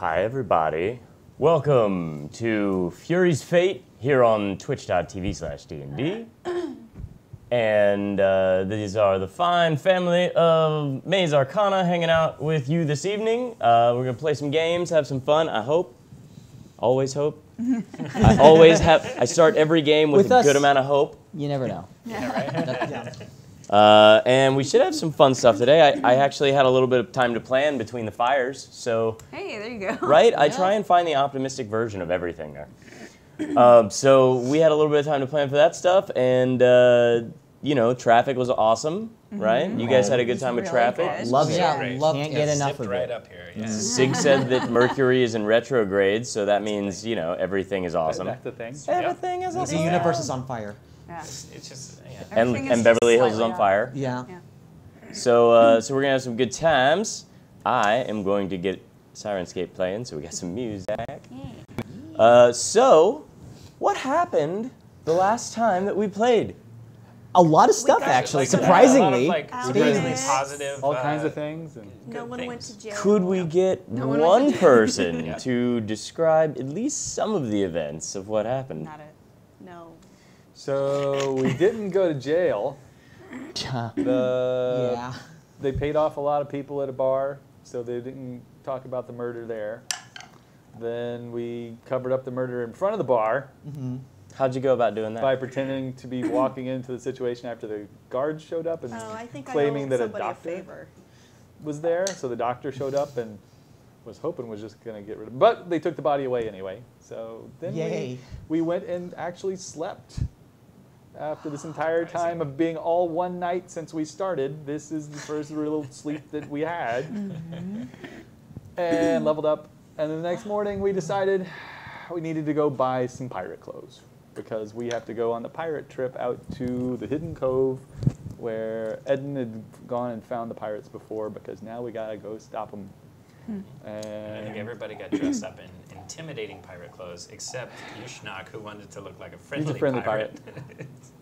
Hi, everybody. Welcome to Fury's Fate here on twitch.tv/DND. And these are the fine family of Maze Arcana hanging out with you this evening. We're going to play some games, have some fun, I hope. Always hope. I always have. I start every game with a good amount of hope. You never know. Yeah, right? And we should have some fun stuff today. I actually had a little bit of time to plan between the fires, so... Hey, there you go. Right? I try and find the optimistic version of everything there. So we had a little bit of time to plan for that stuff, and, you know, traffic was awesome, right? You guys had a good time with traffic. Love it. Yeah, Can't get enough of right it. up here. Yeah. Zig said that Mercury is in retrograde, so that means, you know, everything is awesome. That's the thing. Everything is awesome. The universe is on fire. Yeah. It's just, yeah. Everything is And Beverly just Hills is on slightly fire. off. Yeah. Yeah. So we're gonna have some good times. I am going to get Sirenscape playing, so we got some music. So, what happened the last time that we played? A lot of stuff, actually, surprisingly. Surprisingly positive. All kinds of things. And No one went to jail. Could we get one person to describe at least some of the events of what happened? Not it. No. so we didn't go to jail. Yeah. They paid off a lot of people at a bar, so they didn't talk about the murder there. Then we covered up the murder in front of the bar How'd you go about doing that? by pretending to be walking into the situation after the guards showed up and Oh, I think claiming I owe that a somebody doctor favor. was there. So the doctor showed up and was hoping was just going to get rid of him. But they took the body away anyway. So then Yay. we went and actually slept. After this entire time of being all one night since we started, this is the first real sleep that we had. And leveled up. And the next morning we decided we needed to go buy some pirate clothes because we have to go on the pirate trip out to the Hidden Cove where Eden had gone and found the pirates before because now we gotta go stop them. And I think everybody got dressed up in intimidating pirate clothes, except Yushnak, who wanted to look like a friendly, pirate.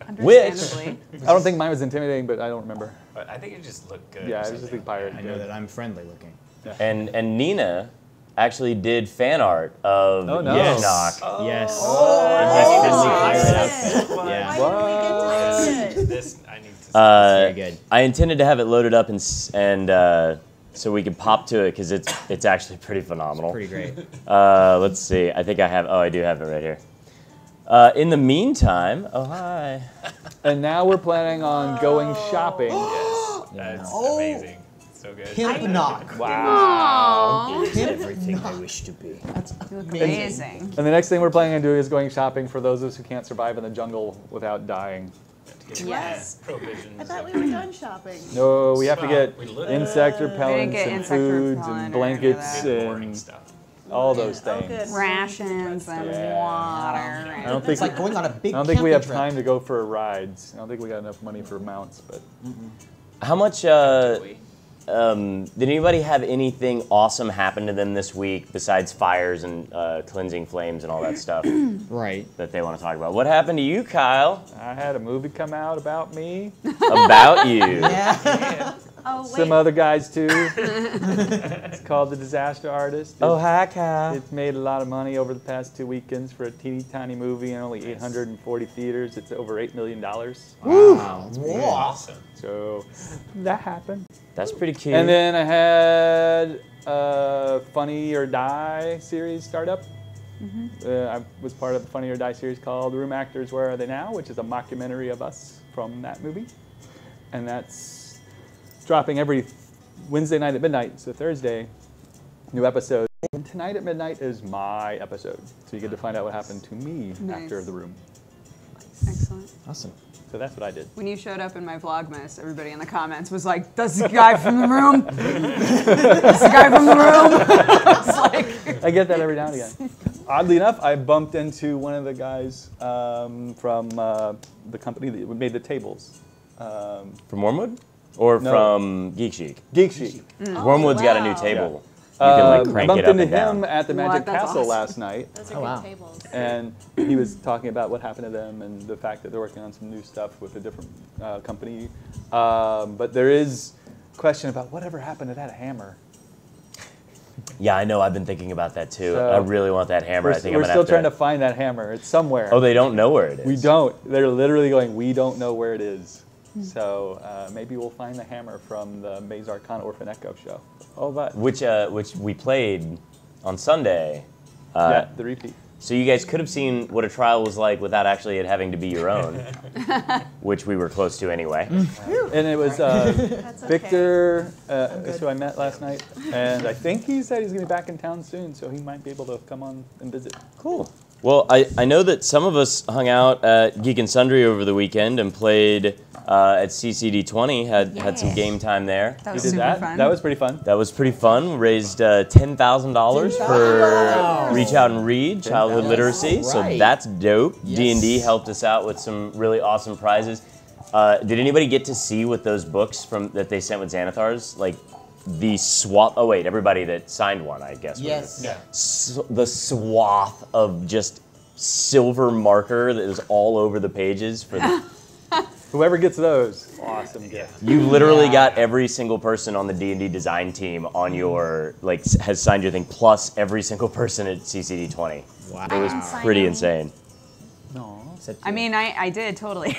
Understandably. I don't think mine was intimidating, but I don't remember. But I think it just looked good. Yeah, or I was just a something. big pirate. I know that I'm friendly looking. And Nina actually did fan art of Oh, no. Yushnak. Yes. Oh, In his friendly pirate outfit. Why Yeah. didn't we get to see it? This, I need to see. Very good. I intended to have it loaded up and so we could pop to it because it's actually pretty phenomenal. Pretty great. Let's see. I think I have. Oh, I do have it right here. In the meantime, oh hi. And now we're planning on going shopping. That's amazing. So good. Pimp knock. Wow. Everything I wish to be. Amazing. And the next thing we're planning on doing is going shopping for those of us who can't survive in the jungle without dying. Yes. Provisions. I thought we were done shopping. No, we have to get We literally- insect We didn't repellents get and insect foods repellent and or any of blankets that. boring and stuff. all those Oh, things. good. Rations and Yeah. water. I don't think It's like going on a big I don't think we have camping time trip. to go for rides. I don't think we got enough money for mounts, but How much? Did anybody have anything awesome happen to them this week besides fires and cleansing flames and all that stuff Right. that they want to talk about? What happened to you, Kyle? I had a movie come out about me. About you? Yeah. Oh, wait. Some other guys too. It's called The Disaster Artist. Oh, hi, Kyle. It's made a lot of money over the past 2 weekends for a teeny tiny movie in only 840 theaters. It's over $8 million. Wow. Awesome. So that happened. That's pretty cute. And then I had a Funny or Die series start up. I was part of the Funny or Die series called Room Actors Where Are They Now, which is a mockumentary of us from that movie. And that's dropping every Wednesday night at midnight, so Thursday, new episode. And tonight at midnight is my episode. So you get to find out what happened to me Nice. after the room. Excellent. Awesome. So that's what I did. When you showed up in my Vlogmas, everybody in the comments was like, "That's the guy from the room. That's the guy from the room." It's like, I get that every now and again. Oddly enough, I bumped into one of the guys from the company that made the tables. From Wormwood? Or No. from Geek Chic? Geek Chic. Wormwood's got a new wow. table. You can like I crank bumped it up into and down. him at the Magic That's Castle awesome. last night. Those are Oh, good wow. tables. And he was talking about what happened to them and the fact that they're working on some new stuff with a different company. But there is a question about whatever happened to that hammer. Yeah, I know. I've been thinking about that too. So, I really want that hammer. I think We're I'm gonna still have trying to find that hammer. It's somewhere. Oh, they don't know where it is. We don't. They're literally going, we don't know where it is. So maybe we'll find the hammer from the Maze Arcana Orphan Echo show. Oh, but Which we played on Sunday. yeah, the repeat. So you guys could have seen what a trial was like without actually it having to be your own, which we were close to anyway. And it was That's okay. Victor, is who I met last night, and I think he said he's going to be back in town soon, so he might be able to come on and visit. Cool. Well, I know that some of us hung out at Geek and Sundry over the weekend and played at CCD20, had some game time there. That We was did super that. fun. That was pretty fun. That was pretty fun. Raised $10,000 for Reach Out and Read, childhood literacy. So Right. that's dope. Yes. D&D helped us out with some really awesome prizes. Did anybody get to see what those books that they sent with Xanathars? Like the swath. Oh wait, everybody that signed one, I guess. Yes. Yeah. The swath of just silver marker that was all over the pages for the. Whoever gets those, awesome gift. You literally got every single person on the D&D design team on your, has signed your thing, plus every single person at CCD20. Wow. It was sign pretty any. insane. No. I mean, I did totally.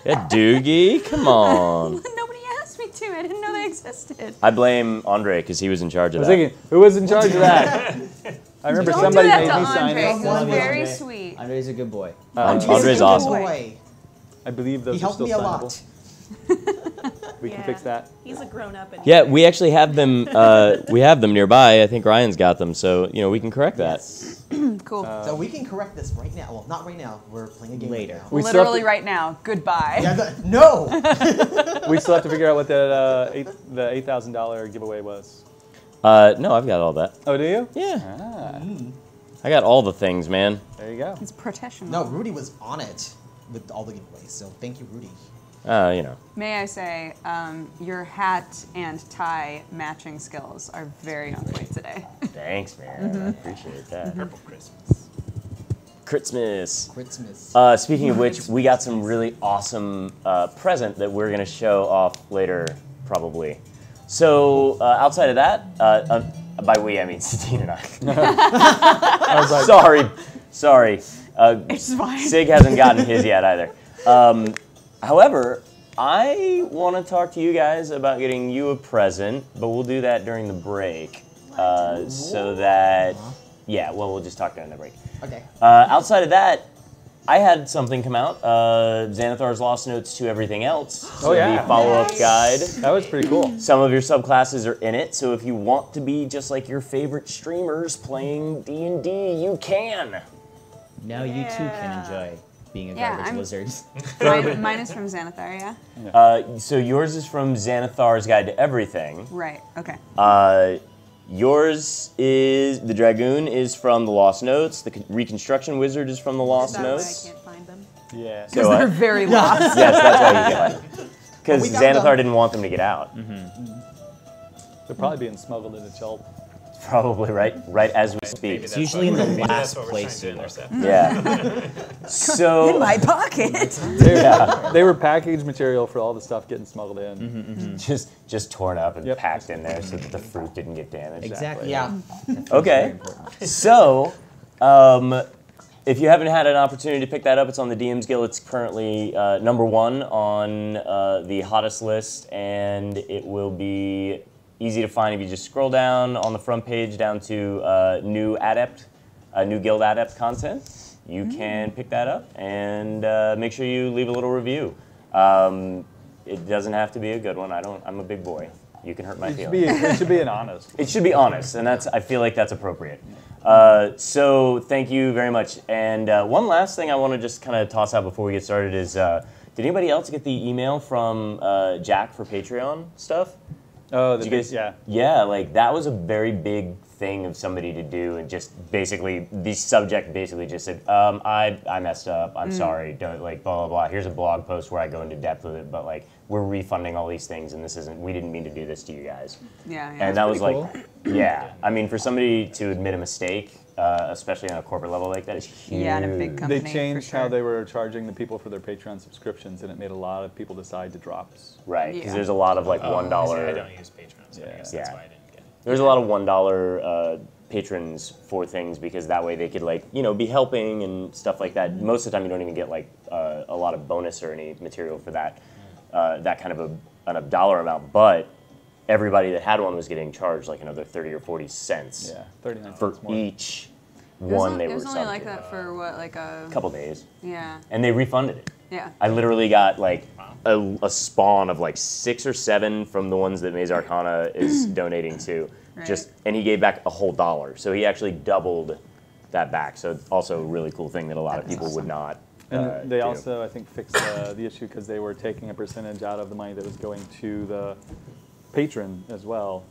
Yeah, Doogie, come on. Nobody asked me to. I didn't know they existed. I blame Andre because he was in charge I of was that. thinking, who was in charge of that? I remember Don't somebody do that made to me sign Andre. it. He's Love you, very Andre. sweet. Andre's a good boy. Andre's awesome. Boy. I believe those He are helped still me a signable. lot. We can Yeah. fix that. He's a grown-up. And Yeah, we actually have them. We have them nearby. I think Ryan's got them, so we can correct that. Yes. Cool. So we can correct this right now. Well, not right now. We're playing a game Later. right now. We still have Literally to- right now. Goodbye. Yeah, no! We still have to figure out what the $8,000 giveaway was. No, I've got all that. Oh, do you? Yeah, Ah, I got all the things, man. there you go. It's professional. No, Rudy was on it with all the giveaways, so thank you, Rudy. May I say, your hat and tie matching skills are very on point today. Thanks, man. I appreciate that. Purple Christmas. Christmas. Christmas. Speaking of which, we got some really awesome present that we're gonna show off later, probably. So outside of that, by we I mean Satine and I. I was like, Sorry. It's fine. Sig hasn't gotten his yet either. However, I want to talk to you guys about getting you a present, but we'll do that during the break. So that, we'll just talk during the break. Okay. Outside of that, I had something come out, Xanathar's Lost Notes to Everything Else. So yeah. the follow-up guide. that was pretty cool. Some of your subclasses are in it, so if you want to be just like your favorite streamers playing D&D, you can. Now you too can enjoy being a Yeah, garbage I'm- lizard. Mine is from Xanathar, yeah? So yours is from Xanathar's Guide to Everything. Right, okay. Yours is, the Dragoon is from the Lost Notes. The Reconstruction Wizard is from the Is Lost that why I Notes. can't find them? Yeah. So, They're very lost. yes, that's why you get one. Because we found Xanathar them. didn't want them to get out. They're probably being smuggled into Chult. Probably right as we speak. Maybe that's usually what- in the maybe last that's what we're place trying to you intercept. Yeah. So In my pocket. They were packaged material for all the stuff getting smuggled in. just torn up and Yep. packed in there so that the fruit didn't get damaged. Exactly. Yeah. Okay. So, if you haven't had an opportunity to pick that up, it's on the DM's Guild. It's currently #1 on the hottest list, and it will be easy to find if you just scroll down on the front page down to new guild adept content. You can pick that up and make sure you leave a little review. It doesn't have to be a good one. I'm a big boy. You can hurt my feelings. It should be an honest. It should be honest, and I feel like that's appropriate. So thank you very much. And one last thing I want to just kind of toss out before we get started is, did anybody else get the email from Jack for Patreon stuff? Oh, Did you guys? yeah. Yeah, like that was a very big thing of somebody to do, and just basically the subject basically just said, I messed up. I'm sorry. Don't blah blah blah. Here's a blog post where I go into depth with it, but we're refunding all these things, and we didn't mean to do this to you guys. Yeah, And that was pretty yeah. I mean, for somebody to admit a mistake, especially on a corporate level like that, is huge. Yeah, and a big company. They changed for how sure. they were charging the people for their Patreon subscriptions, and it made a lot of people decide to drop. Right, because Yeah. there's a lot of $1. See, I don't use Patreon, so I guess that's Yeah. why I didn't get it. There's a lot of $1 patrons for things because that way they could be helping and stuff like that. Most of the time you don't even get a lot of bonus or any material for that kind of a dollar amount, but everybody that had one was getting charged another 30 or 40 cents 39 for cents more. each one they were It was only subbed like to. that for what, like a Couple days. Yeah. And they refunded it. Yeah. I literally got a spawn of 6 or 7 from the ones that Maze Arcana is donating to. Right. And he gave back a whole $1. So he actually doubled that back. So it's also a really cool thing that a lot of people would not And they do. also, I think, fixed the issue because they were taking a percentage out of the money that was going to the patron as well,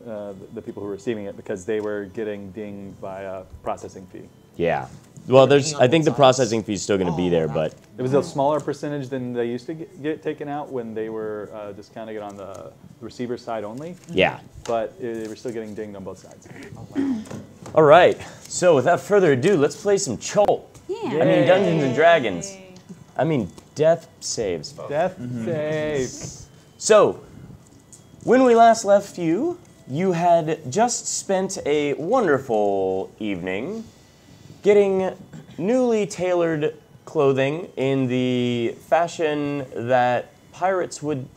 the people who were receiving it, because they were getting dinged by a processing fee. Yeah. Well, Working on I think the both sides. processing fee is still going to be there, but It was a smaller percentage than they used to get taken out when they were discounting it on the receiver side only, yeah. but they were still getting dinged on both sides. All right. So without further ado, let's play some Chult. Yeah. I mean Dungeons and Dragons. I mean death saves. Death save. So, when we last left you, you had just spent a wonderful evening getting newly tailored clothing in the fashion that pirates would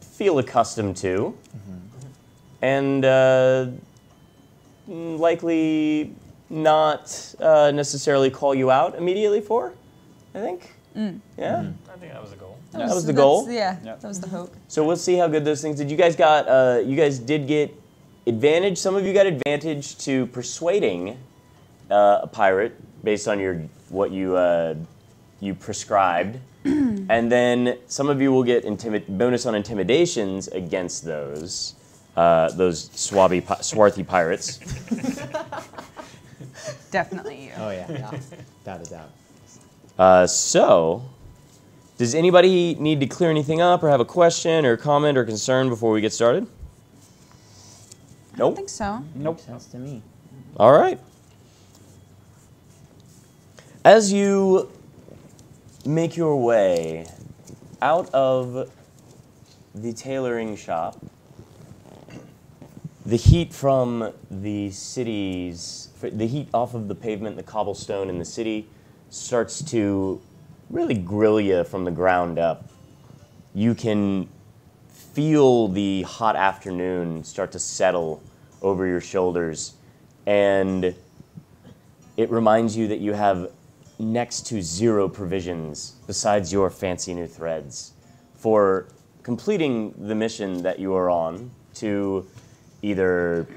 feel accustomed to, and likely not necessarily call you out immediately for, I think. Yeah? I think that was a goal. That was the goal? Yeah, Yep. that was the hope. So we'll see how good those things did. You guys did get advantage. Some of you got advantage to persuading a pirate based on what you prescribed, and then some of you will get bonus on intimidations against those swarthy pirates. Definitely you. Oh yeah. Without a doubt. So, does anybody need to clear anything up or have a question or comment or concern before we get started? I Nope. think so. Nope. Makes sense to me. All right. As you make your way out of the tailoring shop, the heat from the heat off of the pavement, the cobblestone in the city, starts to really grill you from the ground up. You can feel the hot afternoon start to settle over your shoulders, and it reminds you that you have next to 0 provisions besides your fancy new threads for completing the mission that you are on to either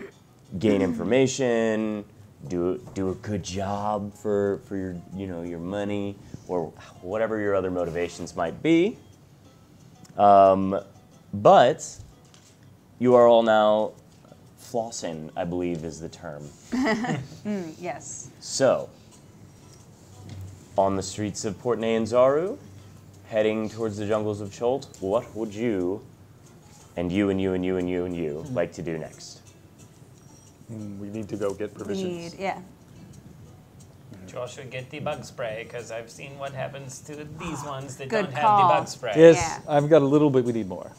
gain information, do a good job for your money, or whatever your other motivations might be. But you are all now flossing, I believe is the term. Yes. So, on the streets of Port Nyanzaru, heading towards the jungles of Chult, what would you, and you, and you, and you, and you, and you, like to do next? We need to go get provisions. Yeah. Joel should get the bug spray, because I've seen what happens to these ones that Good don't call. have the bug spray. Yes, Yeah. I've got a little bit. We need more.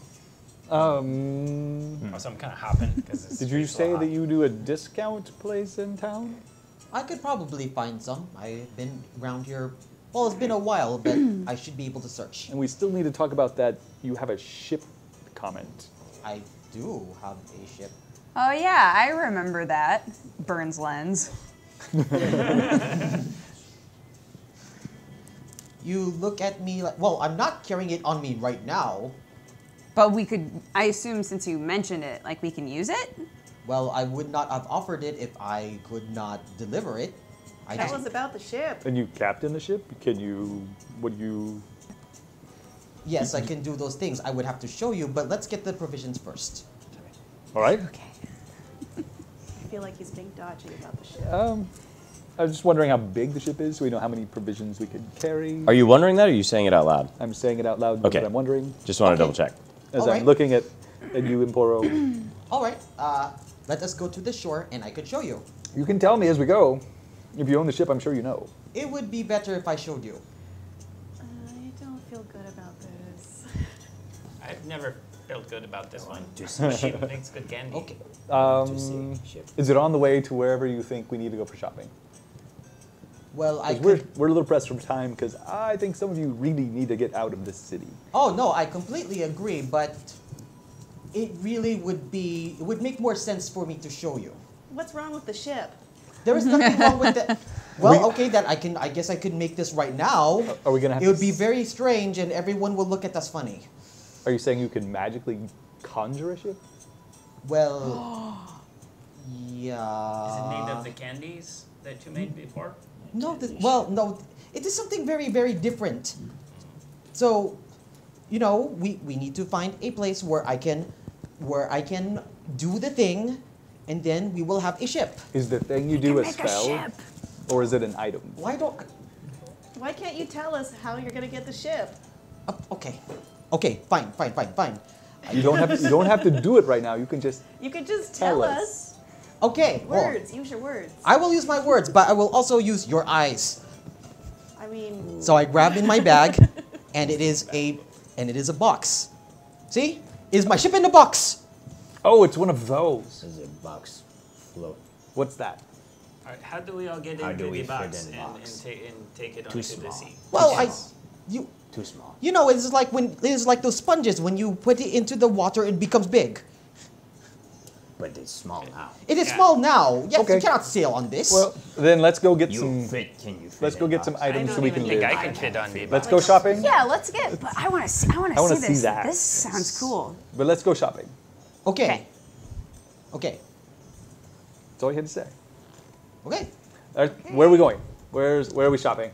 Oh, so I'm kind of hopping. Did you say that you do a discount place in town? I could probably find some. I've been around here. Well, it's been a while, but I should be able to search. And we still need to talk about that. You have a ship comment. I do have a ship. Oh yeah, I remember that. Burns lens. You look at me like, well, I'm not carrying it on me right now. But we could, I assume since you mentioned it, like we can use it? Well, I would not have offered it if I could not deliver it. I Tell just, us about the ship. And you captain the ship? Can you? Would you? yes, I can do those things. I would have to show you, but let's get the provisions first. All right. Okay. I feel like he's being dodgy about the ship. I was just wondering how big the ship is, so we know how many provisions we could carry. Are you wondering that, or are you saying it out loud? I'm saying it out loud, Okay. but I'm wondering Just want to Okay. double check. as All I'm right. looking at you, Emporo. All right, let us go to the shore, and I could show you. You can tell me as we go. If you own the ship, I'm sure you know. It would be better if I showed you. I don't feel good about this. I've never feel good about this one. to see She ship. makes good candy. Okay. To see ship. Is it on the way to wherever you think we need to go for shopping? Well, I 'Cause we're, could. we're a little pressed for time because I think some of you really need to get out of this city. Oh no, I completely agree, but it really would be. It would make more sense for me to show you. What's wrong with the ship? There is nothing wrong with that. Well, okay, then I can. I guess I could make this right now. Are we gonna have It to would be s- very strange, and everyone will look at us funny. Are you saying you can magically conjure a ship? Well, yeah. Is it made of the candies that you made before? No, well, no, it is something very, very different. So, you know, we need to find a place where I can do the thing, and then we will have a ship. Is the thing you do a spell, or is it an item? Why don't? Why can't you tell us how you're gonna get the ship? Okay, okay, fine. You don't have to do it right now. You can just You could just Tell tell us. us. Okay, well, Words. Use your words. I will use my words, but I will also use your eyes. I mean, So I grab in my bag, and it is a box. See, is my ship in the box? Oh, it's one of those. There's a box float. What's that? All right, how do we all get How into do we the fit box in and, box? and take it Too onto the small. sea? Well, Too Too small. you know, it's like those sponges when you put it into the water, it becomes big. But it's small now. It is Yeah. small now. Yes, Okay. you cannot sail on this. Well, then let's go get Can some. you fit Let's go in get some box? items don't so we even can I think live. I can fit on the Let's box. go shopping. Yeah, let's get. But I want to see. I want I wanna to see see this. that. This sounds cool. But let's go shopping. okay. Okay. That's all you had to say. Okay. Where are we going? Where are we shopping?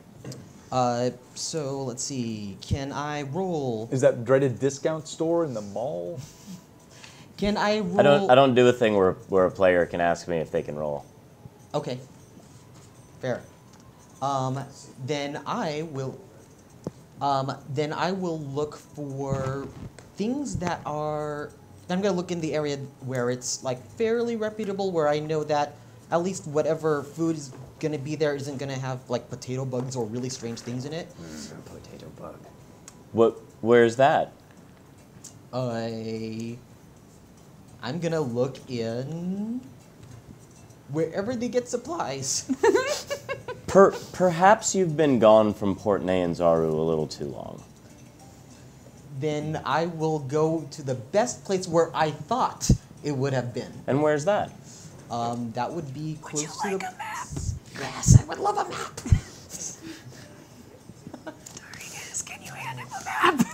So let's see. Can I roll? Is that dreaded discount store in the mall? Can I roll? I don't do a thing where a player can ask me if they can roll. Okay. Fair. Then I will. Then I will look for things that are. I'm gonna look in the area where it's like fairly reputable, where I know that at least whatever food is gonna be there isn't gonna have like potato bugs or really strange things in it. Potato bug. Where's that? I'm gonna look in wherever they get supplies. Perhaps you've been gone from Port Nyanzaru a little too long. Then I will go to the best place where I thought it would have been. And where's that? That would be close to the. Yes, I would love a map. Can you hand him a map?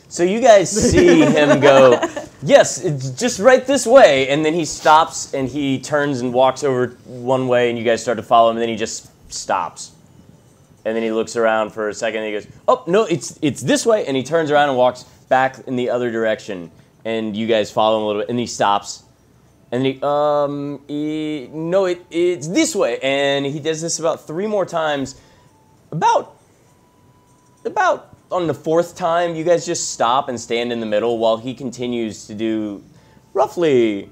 So you guys see him go, yes, it's just right this way, and then he stops and he turns and walks over one way, and you guys start to follow him, and then he just stops. And then he looks around for a second, and he goes, oh, no, it's this way, and he turns around and walks back in the other direction, and you guys follow him a little bit, and he stops. And then no, it's this way, and he does this about 3 more times. About on the 4th time, you guys just stop and stand in the middle while he continues to do roughly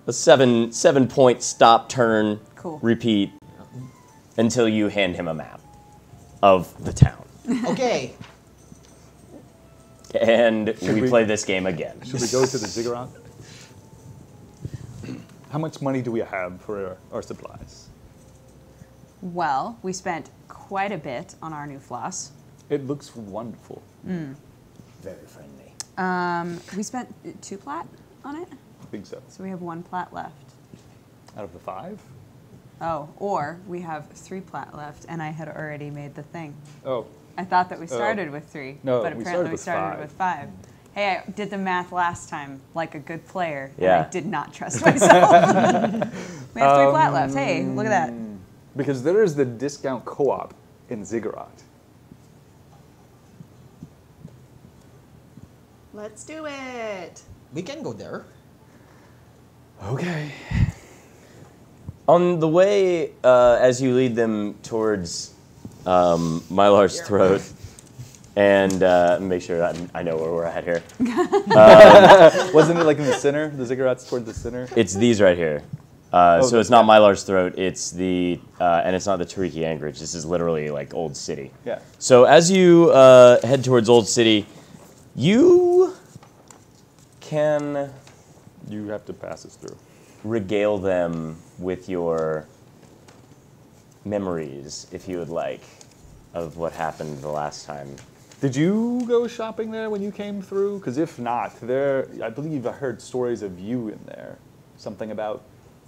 a 7-point stop, turn, Cool. repeat until you hand him a map of the town. Okay. And we we- play this game again. Should we go to the ziggurat? How much money do we have for our supplies? Well, we spent quite a bit on our new floss. It looks wonderful. Very friendly. We spent 2 plat on it, I think so. so we have 1 plat left. Out of the 5? Oh, or we have 3 plat left, and I had already made the thing. Oh, I thought that we started with 3, No, but we apparently started we with started with 5. Hey, I did the math last time like a good player, and Yeah. I did not trust myself. We have 3 plat left. Hey, look at that. because there is the discount co-op in Ziggurat. let's do it. We can go there. Okay. On the way, as you lead them towards Mylar's throat, and make sure I know where we're at here. Wasn't it like in the center? The Ziggurat's toward the center? It's these right here. So it's not Mylar's throat. It's the and it's not the Tariki Anchorage. This is literally like Old City. Yeah. So as you head towards Old City, You can You have to pass us through. regale them with your memories, if you would like, of what happened the last time. Did you go shopping there when you came through? Because if not, I believe I heard stories of you in there. Something about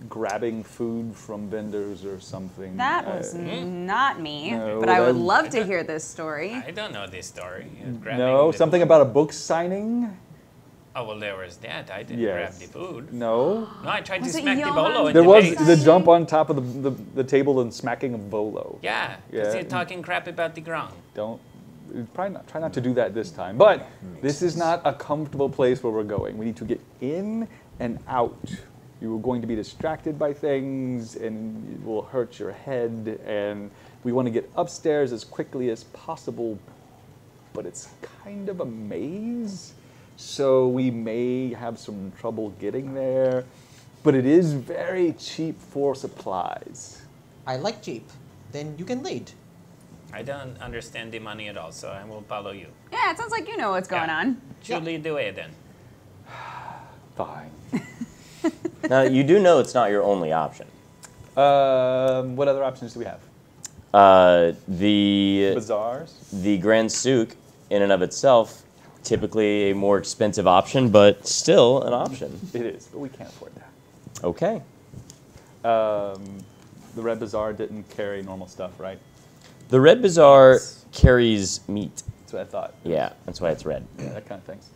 grabbing food from vendors or something. That was not me, no, but I would that- love to hear this story. I don't know this story. No, something about a book signing? Oh, well, there was that. I didn't Yes. grab the food. No. No, I tried Was to it smack the Johan? bolo in There the was face. the jump on top of the table and smacking a bolo. Yeah, because Yeah. you're talking crap about the ground. Don't try not to do that this time. But this is not a comfortable place where we're going. We need to get in and out. You are going to be distracted by things, and it will hurt your head. And we want to get upstairs as quickly as possible, but it's kind of a maze, so we may have some trouble getting there. But it is very cheap for supplies. I like cheap. Then you can lead. I don't understand the money at all, so I will follow you. Yeah, it sounds like you know what's going Yeah. on. You lead the way then. Fine. Now, you do know it's not your only option. What other options do we have? The Bazaars? Grand Souk, in and of itself, typically a more expensive option, but still an option. It is, but we can't afford that. Okay. The Red Bazaar didn't carry normal stuff, right? The Red Bazaar carries meat. That's what I thought. Yeah, that's why it's red. Yeah, that kind of things.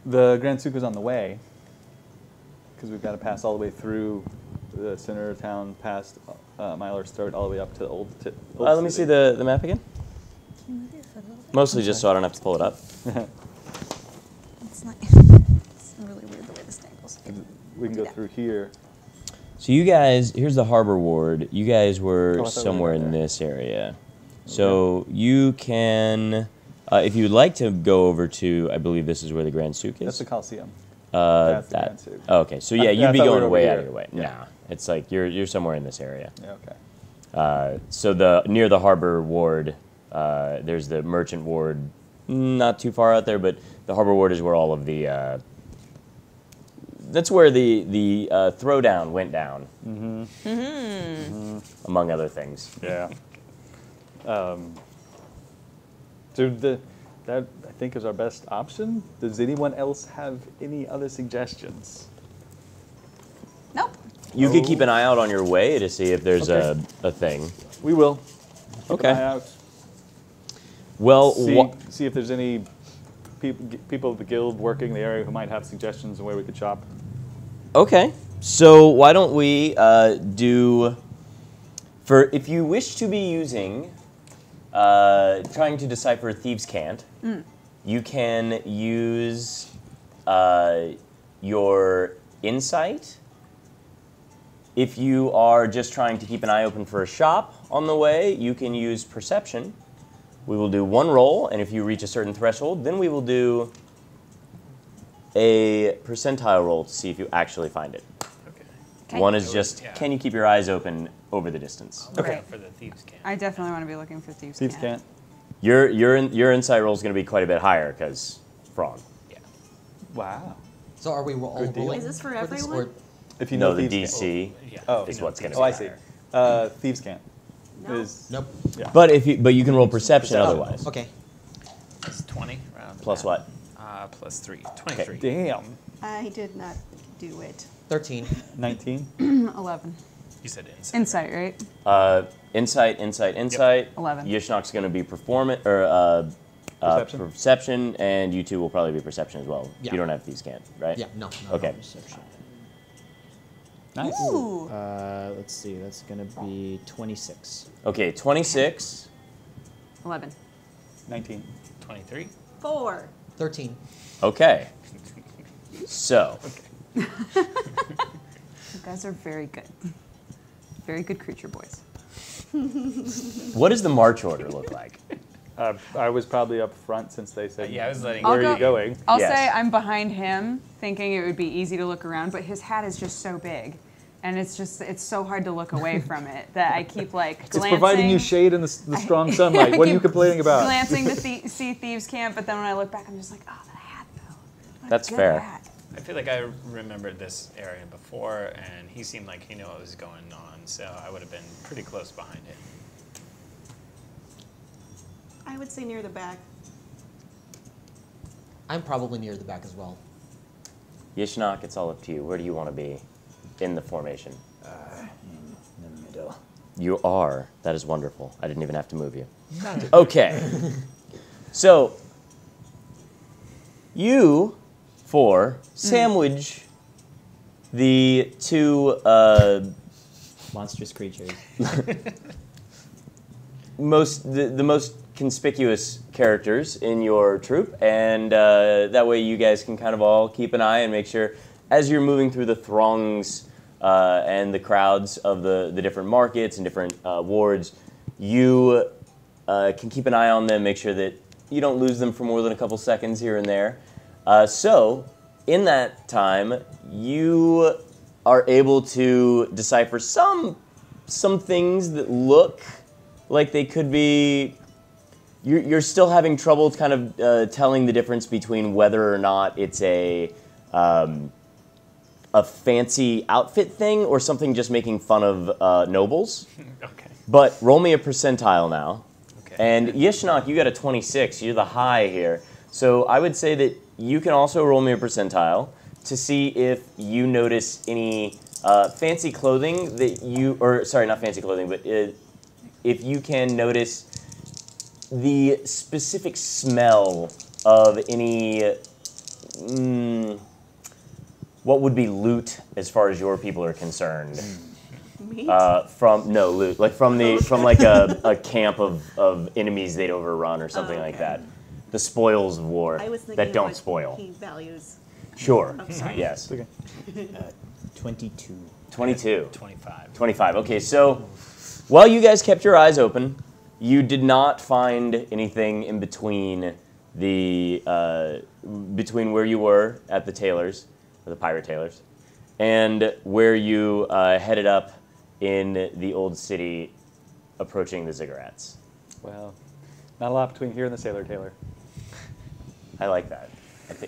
The Grand Souk is on the way, because we've got to pass all the way through the center of town, past Myler's Throat, all the way up to the old Let me see city. the map again. Mostly just so I don't have to pull it up. It's not. It's really weird the way this dangles. We can go through here. So you guys, here's the Harbor Ward. You guys Oh, were I thought we were somewhere in there. this area. So you can, if you'd like to go over to, I believe this is where the Grand Souk That's is. the Coliseum. That's the Grand Souk. Oh, okay, so yeah, I you'd be thought we going were way over out of here. your way. Yeah. Nah, it's like you're somewhere in this area. Yeah, okay. So near the Harbor Ward, there's the Merchant Ward, not too far out there, but the Harbor Ward is where all of the that's where the throwdown went down, among other things. Yeah. So that I think is our best option. Does anyone else have any other suggestions? Nope. You could keep an eye out on your way to see if there's Okay. a thing. We will. Keep Okay. an eye out. Well, See if there's any people of the guild working in the area who might have suggestions on where we could shop. okay. So why don't we do, if you wish to be using, trying to decipher Thieves' Cant, you can use your insight. If you are just trying to keep an eye open for a shop on the way, you can use perception. We will do one roll, and if you reach a certain threshold, then we will do a percentile roll to see if you actually find it. Okay. One is just, Yeah. can you keep your eyes open over the distance? Okay. For the thieves' camp. I definitely want to be looking for Thieves' Thieves Cant. can't. Your insight roll is going to be quite a bit higher because fraud. Yeah. Wow. So are we all Good deal. rolling? Is this for this, everyone? or- If you No, know the Thieves DC. Yeah. Oh. is what's gonna Can't. Oh, I be see. higher. Thieves can't. No. Is Nope. yeah. But you can roll perception Oh, otherwise. okay. Plus 20. Round Plus that. what? Plus 3. 23. Damn. I did not do it. 13. 19. 11. You said insight. Insight, right? Insight. 11. Yishnok's going to be Perception. perception, and you two will probably be perception as well. Yeah. You don't have Thieves' Cant, right? Yeah, no. Okay. Perception. Nice. Ooh. Let's see. That's gonna be 26. Okay, 26. 11. 19. 23. 4. 13. Okay. So, You guys are very good. Very good creature boys. what does the march order look like? I was probably up front since they said. Yeah, I was letting Where I'll are you go- going? I'll Yes. say I'm behind him, thinking it would be easy to look around, but his hat is just so big. And it's so hard to look away from it that I keep like It's glancing. providing you shade in the strong sunlight. What are you complaining about? Glancing to see Thieves' Camp, but then when I look back, I'm just like, oh, that hat though. What a That's good fair. hat. I feel like I remembered this area before, and he seemed like he knew what was going on, so I would have been pretty close behind it. I would say near the back. I'm probably near the back as well. Yishnak, it's all up to you. Where do you want to be in the formation? In the middle. You are. That is wonderful. I didn't even have to move you. Okay. So, you four sandwich the two Monstrous creatures. the most conspicuous characters in your troop, and that way you guys can kind of all keep an eye and make sure as you're moving through the throngs and the crowds of the different markets and different wards, you can keep an eye on them, make sure that you don't lose them for more than a couple seconds here and there. So in that time, you are able to decipher some things that look like they could be. You're still having trouble kind of telling the difference between whether or not it's a fancy outfit thing or something just making fun of nobles. Okay. But roll me a percentile now. Okay. And Yishnak, you got a 26. You're the high here. So I would say that you can also roll me a percentile to see if you notice any fancy clothing that you, or sorry, not fancy clothing, but if you can notice the specific smell of any, what would be loot as far as your people are concerned? Meat? Loot, like from like a camp of enemies they'd overrun or something like okay. that. The spoils of war I was thinking that of don't what spoil. he values. Sure. Oh, sorry. Yes. Okay. 22. 22. 25. 25. Okay, so while you guys kept your eyes open, you did not find anything in between between where you were at the tailors, or the pirate tailors, and where you headed up in the old city, approaching the ziggurats. Well, not a lot between here and the Sailor Tailor. I like that.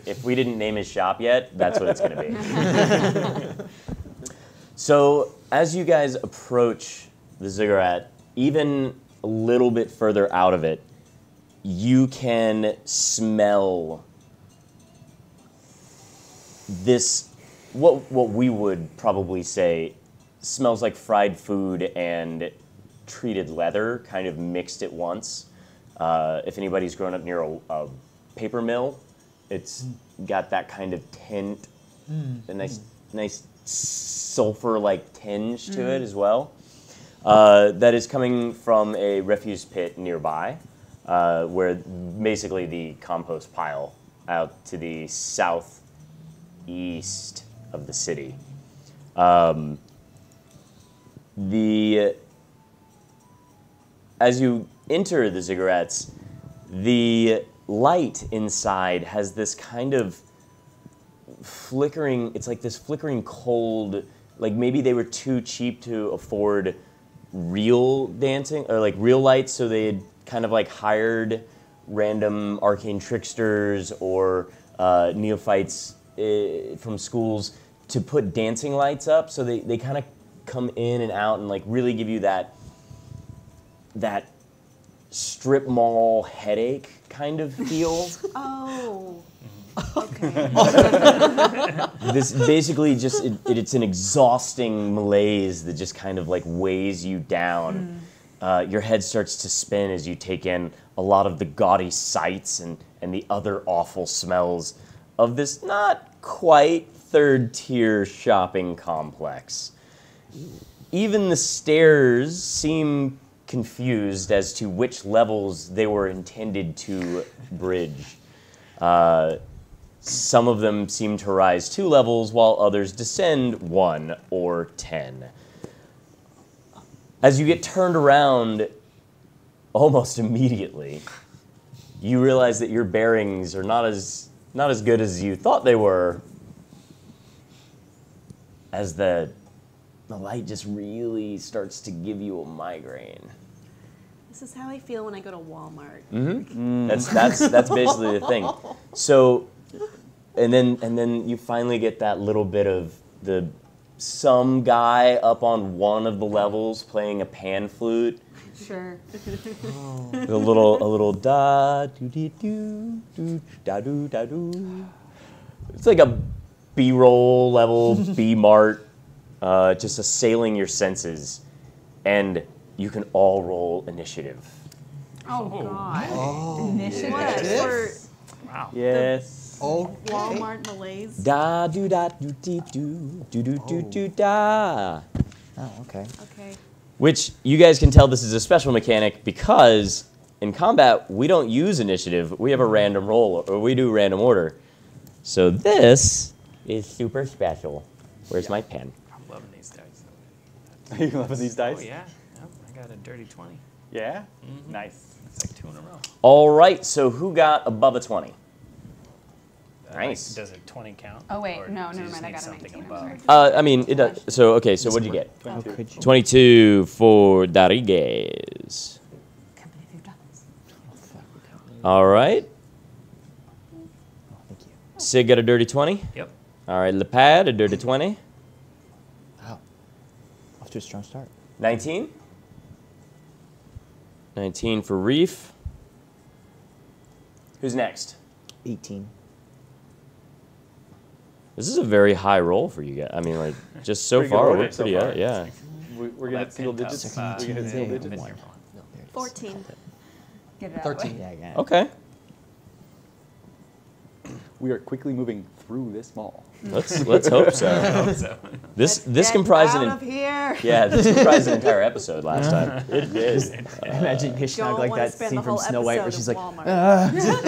If we didn't name his shop yet, that's what it's going to be. So as you guys approach the ziggurat, even a little bit further out of it, you can smell this, what we would probably say smells like fried food and treated leather kind of mixed at once. If anybody's grown up near a paper mill, it's got that kind of tint, a nice sulfur-like tinge to it as well. That is coming from a refuse pit nearby, where basically the compost pile out to the southeast of the city. As you enter the ziggurats, the light inside has this kind of flickering, it's like this flickering cold, like maybe they were too cheap to afford real dancing, or like real lights, so they had kind of like hired random arcane tricksters or neophytes from schools to put dancing lights up, so they kind of come in and out and like really give you that strip mall headache kind of feel. Oh. Okay. This basically just, it's an exhausting malaise that just kind of like weighs you down. Your head starts to spin as you take in a lot of the gaudy sights and the other awful smells of this not quite third-tier shopping complex. Even the stairs seem confused as to which levels they were intended to bridge. Some of them seem to rise 2 levels, while others descend 1 or 10. As you get turned around almost immediately, you realize that your bearings are not as good as you thought they were, as the the light just really starts to give you a migraine. This is how I feel when I go to Walmart. That's basically the thing. So, and then you finally get that little bit of some guy up on one of the levels playing a pan flute. Sure. A little da doo dee doo doo da doo da doo. It's like a B-roll level B-mart, just assailing your senses, and you can all roll initiative. Oh, God. Initiative. For Wow. Yes. Okay. Walmart malaise. Da doo da doo dee doo doo doo doo doo da. Oh, okay. Okay. Which you guys can tell this is a special mechanic because in combat we don't use initiative. We have a random roll, or we do random order. So this is super special. Where's my pen? I'm loving these dice. Are you loving these dice? Oh, yeah. Oh, I got a dirty 20. Yeah? Nice. It's like 2 in a row. All right, so who got above a 20? Nice. Does a 20 count? Oh, wait. Or No, do you never just mind. I need got a something 19. I'm above? sorry. I mean, it does. So, okay, so what did you get? 22. Could you? 22 for Darigues. Can't believe you've done this. All right. Oh, thank you. Sig got a dirty 20. Yep. All right, Lepad, a dirty 20. Wow. Off to a strong start. 19. 19 for Reef. Who's next? 18. This is a very high roll for you guys. I mean, like, just so Pretty good far, order we're so pretty, far. yeah. We're gonna hit single digits. Uh, We're gonna hit single yeah, digits. one. No, there it is. 14. Get it out of the 13. way. Yeah, I got it. Okay. We are quickly moving through this mall. Let's hope so. So, This Get comprised out of here. yeah, this comprised an entire episode last time. It did. Imagine Gishnog Don't like wanna that spend scene the from whole Snow White where episode she's of like, Walmart.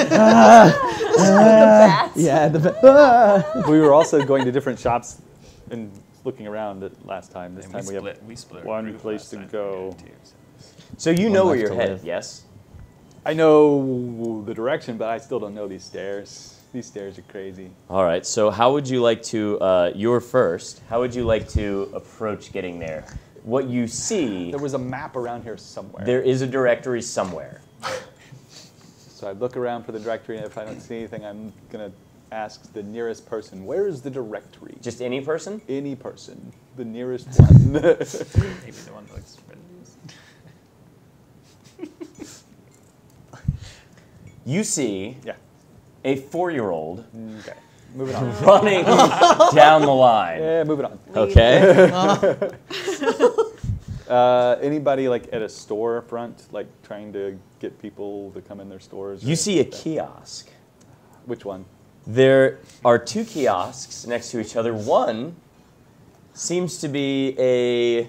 Bats. yeah, the We were also going to different shops and looking around at last time. This and time we split our one group place last to time. go. Too, so. So you know One where left you're to headed, live. yes? I know the direction, but I still don't know these stairs. These stairs are crazy. All right. So how would you like to? You're first. How would you like to approach getting there? What you see, There was a map around here somewhere. there is a directory somewhere. So I look around for the directory, and if I don't see anything, I'm gonna ask the nearest person, where is the directory? Just any person? Any person. The nearest one. Maybe the one that looks red. You see Yeah. a 4-year-old Okay. Moving on. running down the line. Yeah, moving on. Okay. Anybody like at a storefront, like trying to get people to come in their stores? or You see a anything like kiosk. that? Which one? There are 2 kiosks next to each other. One seems to be a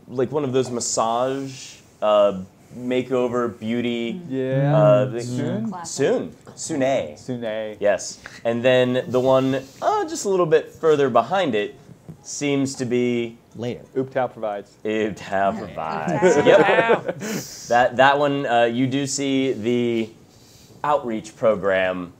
like one of those massage makeover beauty. Yeah. Soon. Classic. Sune. Sune. Yes. And then the one just a little bit further behind it seems to be later. Ooptow provides. Ibtao provides. Yep. That one you do see the outreach program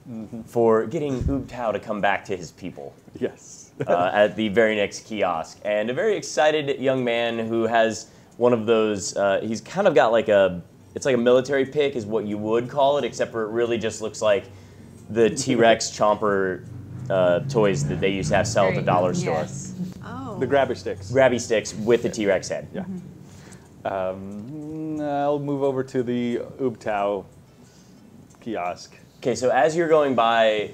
for getting Ubtao to come back to his people Yes. at the very next kiosk. And a very excited young man who has one of those, he's kind of got like it's like a military pick is what you would call it, except for it really just looks like the T-Rex Chomper toys that they used to have sell at the dollar store. Yes. Oh. The grabber sticks. Grabby sticks with the T-Rex head. Yeah. I'll move over to the Ooptow kiosk. Okay, so as you're going by,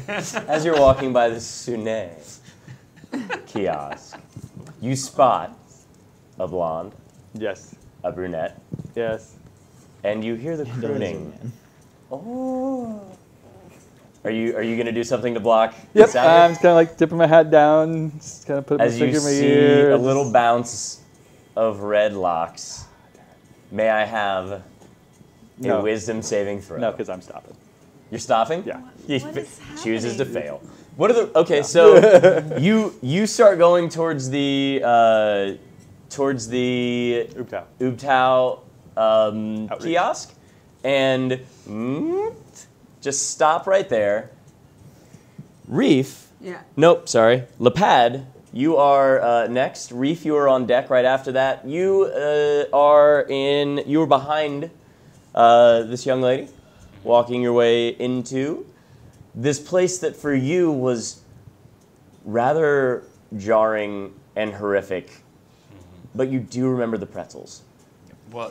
as you're walking by the Sune kiosk, you spot a blonde, Yes. a brunette, Yes. and you hear the crooning. Oh. Are you gonna do something to block Yep. the sound? I'm just kind of like tipping my hat down, just kind of putting my As you finger in my see ear. a little bounce of red locks, may I have a No. wisdom saving throw? No, because I'm stopping. You're stopping? Yeah. He What is chooses to happening? fail. What are the? Okay, so you start going towards the Ooptow. Ubtao Outreach. kiosk, and just stop right there. Reef, Yeah. Nope, sorry. Lapad, you are next. Reef, you are on deck right after that. You were behind this young lady, walking your way into this place that for you was rather jarring and horrific, but you do remember the pretzels. Well,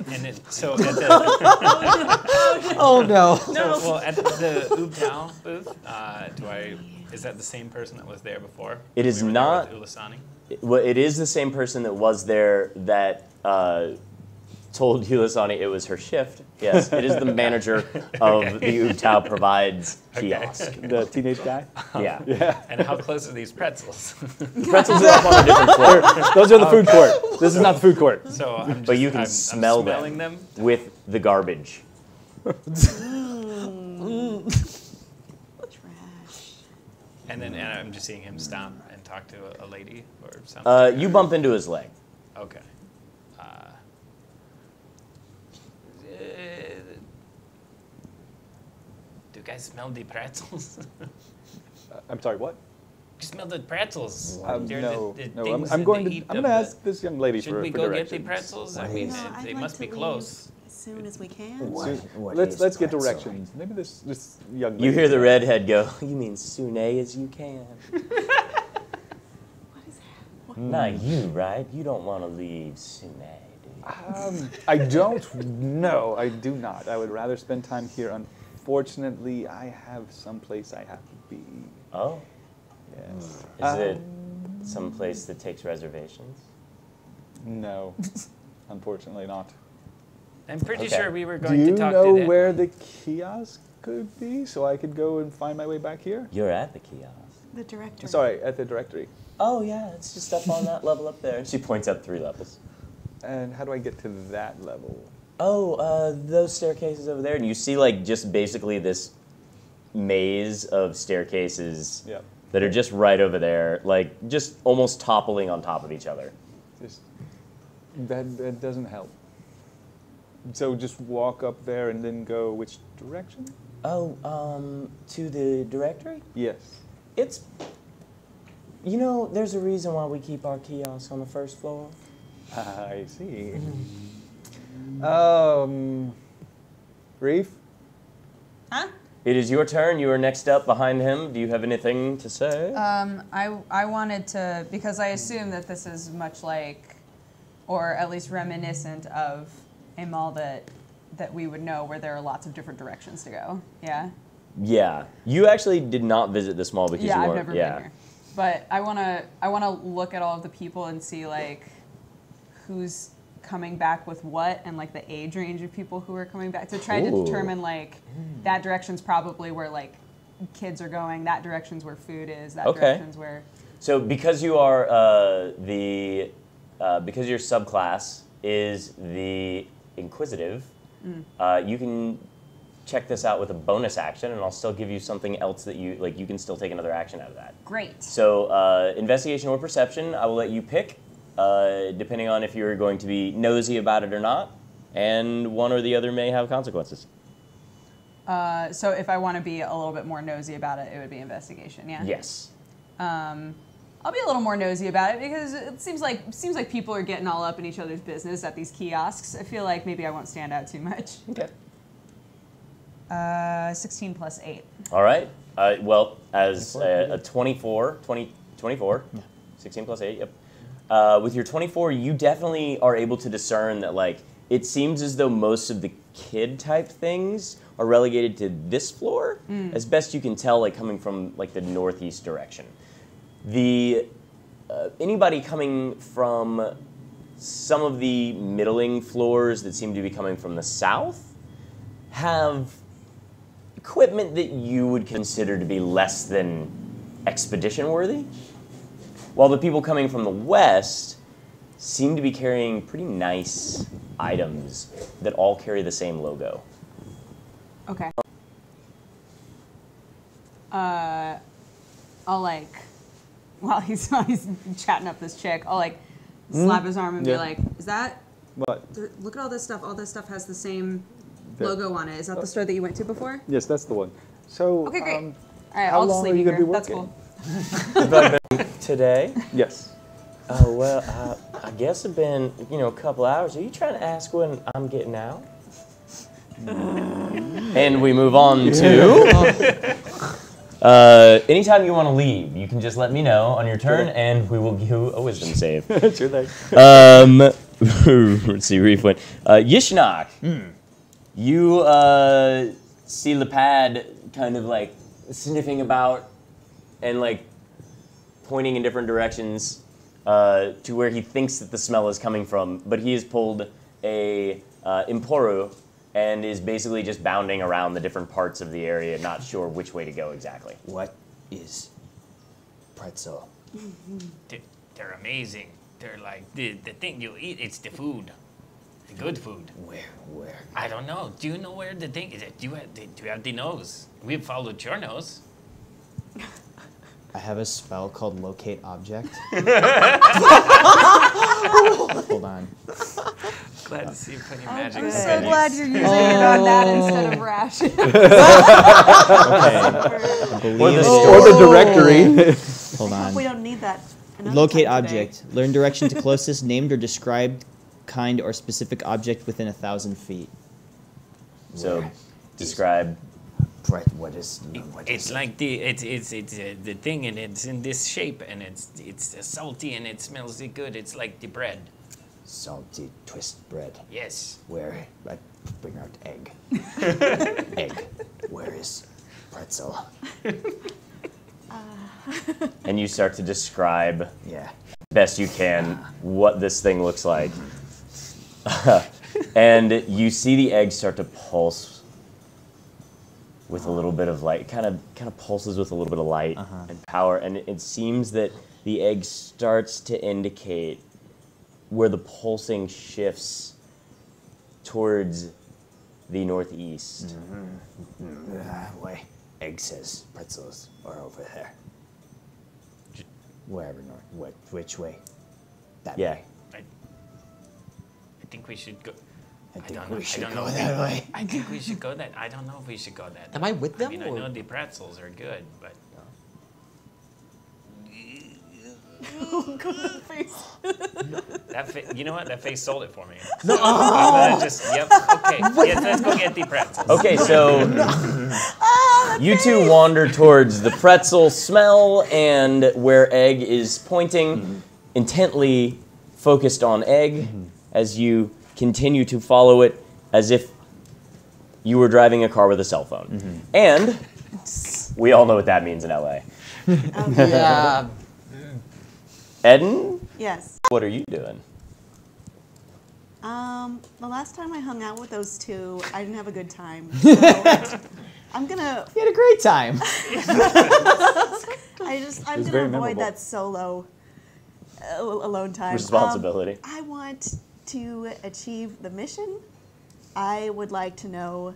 so at the Oh no. well at the Ubtao booth, is that the same person that was there before? It is We were there not. with Ulasani? Well, it is the same person that was there that told Ulasani it was her shift. Yes, it is the manager of the Ubtao Provides kiosk. The teenage guy? Yeah. Yeah. And how close are these pretzels? The pretzels are up on a different floor, Those are the food court. This is not the food court. So I'm but you can I'm smell smelling them, them. with the garbage. Trash. And I'm just seeing him stop and talk to a lady or something. You bump into his leg. Okay. Do you guys smell the pretzels? I'm sorry, what? You smell the pretzels? They're No, the no. things I'm that going they to. eat I'm of going to the- ask this young lady Should for we go get the directions. pretzels? I What mean, is- No, I'd they like must to be leave close. as soon as we can. Let's get pretzel? directions. Maybe this young lady. You hear the redhead go, you mean soon as you can. What is that? Not you, right? You don't want to leave soon, do you? I don't. No, I do not. I would rather spend time here. Unfortunately, I have someplace I have to be. Oh, Yes. is it some place that takes reservations? No, unfortunately not. I'm pretty Okay. sure we were Do going you to talk know to them. where the kiosk could be, so I could go and find my way back here? You're at the kiosk. The director. Sorry, at the directory. Oh yeah, it's just up on that level up there. She points up 3 levels. And how do I get to that level? Oh, those staircases over there, and you see like just basically this maze of staircases Yep. that are just right over there, like just almost toppling on top of each other. Just that doesn't help. So just walk up there and then go which direction? Oh, to the directory? Yes. It's, you know, there's a reason why we keep our kiosk on the first floor. I see. Reef? Huh? It is your turn. You are next up behind him. Do you have anything to say? I wanted to, because I assume that this is much like, or at least reminiscent of a mall that we would know where there are lots of different directions to go. Yeah? Yeah. You actually did not visit this mall because Yeah, you I've weren't. never been here. But I wanna look at all of the people and see like who's coming back with what and like the age range of people who are coming back to try to Ooh. determine like that direction's probably where like kids are going, that direction's where food is, that Okay. direction's where So because you are because your subclass is the Inquisitive, you can check this out with a bonus action, and I'll still give you something else that you like. You can still take another action out of that. great. So investigation or perception, I will let you pick, depending on if you're going to be nosy about it or not, and one or the other may have consequences. So if I want to be a little bit more nosy about it, it would be investigation, yeah? Yes. I'll be a little more nosy about it because it seems like people are getting all up in each other's business at these kiosks. I feel like maybe I won't stand out too much. Okay. 16 plus 8. All right. Well, as a 24, 16 plus 8, yep. With your 24, you definitely are able to discern that, like, it seems as though most of the kid-type things are relegated to this floor, as best you can tell, like, coming from, like, the northeast direction. Anybody coming from some of the middling floors that seem to be coming from the south have equipment that you would consider to be less than expedition worthy, while the people coming from the west seem to be carrying pretty nice items that all carry the same logo. Okay. I'll like, while he's chatting up this chick, I'll like slap his arm and Yeah. be like, "Is that? What? Look at all this stuff. All this stuff has the same There. logo on it. Is that the store that you went to before?" Yes, that's the one. So, Okay, great. All right, how I'll just long leave are you you gonna here. be That's working? cool. Today? Yes. Oh, well, I guess it's been, a couple hours. Are you trying to ask when I'm getting out? And we move on to... anytime you want to leave, you can just let me know on your turn, and we will give you a wisdom save. Sure thing. Let's see, Reef went. Yishnak, you see Lepad kind of like sniffing about and like pointing in different directions to where he thinks that the smell is coming from, but he has pulled a Emporu and is basically just bounding around the different parts of the area, not sure which way to go exactly. What is pretzel? They're amazing. They're like the thing you eat. It's the food, the good food. Where? I don't know. Do you know where the thing is? Do you have the nose? We've followed your nose. I have a spell called locate object. Hold on. Glad to see you putting magic. I'm good. so glad you're using it on that instead of ration. Or the Or the directory. Hold on. We don't need that. another Locate time today. object. Learn direction to closest named or described kind or specific object within 1,000 feet. So, describe. What is? It's like the thing, and it's in this shape, and it's salty, and it smells good. It's like the bread. Salty twist bread. Yes. Where? I bring out egg. Egg. Where is pretzel? And you start to describe Yeah. best you can what this thing looks like. And you see the egg start to pulse with a little bit of light, kind of pulses with a little bit of light and power, and it seems that the egg starts to indicate where the pulsing shifts towards the northeast. Wait. Egg says pretzels are over there. Wherever north. Which way? That Yeah. way. I think we should go. I think don't know. we should I don't go know. that way. I think we should go that. I don't know if we should go that. Am I with them, I mean, I or- know the pretzels are good, but. You know what? That face sold it for me. So I'm gonna just. Yep. Okay. Yes, let's go get the pretzels. Okay, so you two wander towards the pretzel smell and where Egg is pointing, intently focused on Egg, as you continue to follow it as if you were driving a car with a cell phone. And we all know what that means in LA. Yeah. Eden, Yes. what are you doing? The last time I hung out with those two, I didn't have a good time. So I'm gonna. You had a great time. I'm was gonna very avoid memorable. that solo alone time. Responsibility. I want to achieve the mission. I would like to know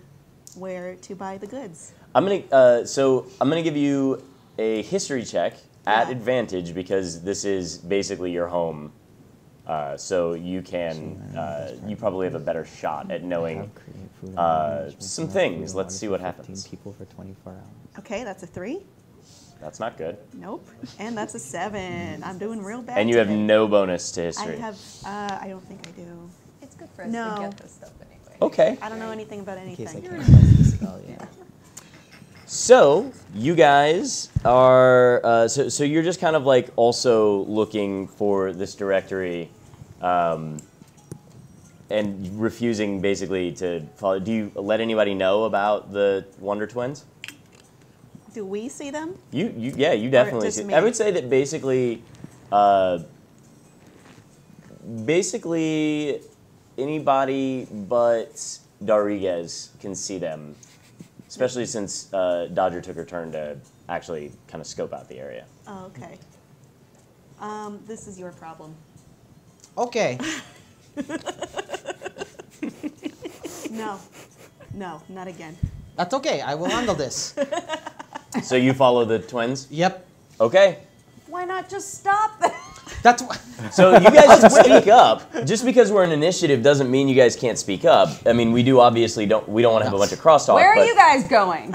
where to buy the goods. I'm gonna give you a history check at Yeah. advantage because this is basically your home. So you you probably have a better shot at knowing some things. Let's see what happens. 15 people for 24 hours. Okay, that's a 3. That's not good. Nope. And that's a 7. I'm doing real bad. And you have today. no bonus to I history. have. I don't think I do. It's good for us No. to get this stuff anyway. Okay. I don't know anything about In case I anything. can't cast the spell, yeah. So you guys are so you're just kind of like also looking for this directory, and refusing basically to follow. Do you let anybody know about the Wonder Twins? Do we see them? You definitely just see. me? I would say that basically anybody but Rodriguez can see them, especially since Dodger took her turn to actually kind of scope out the area. Oh, okay. This is your problem. Okay. No, not again. That's okay. I will handle this. So you follow the twins? Yep. Okay. Why not just stop them? That's why. So you guys should speak up. Just because we're an initiative doesn't mean you guys can't speak up. I mean, we do obviously don't want to have a bunch of crosstalk. Where are but you guys going?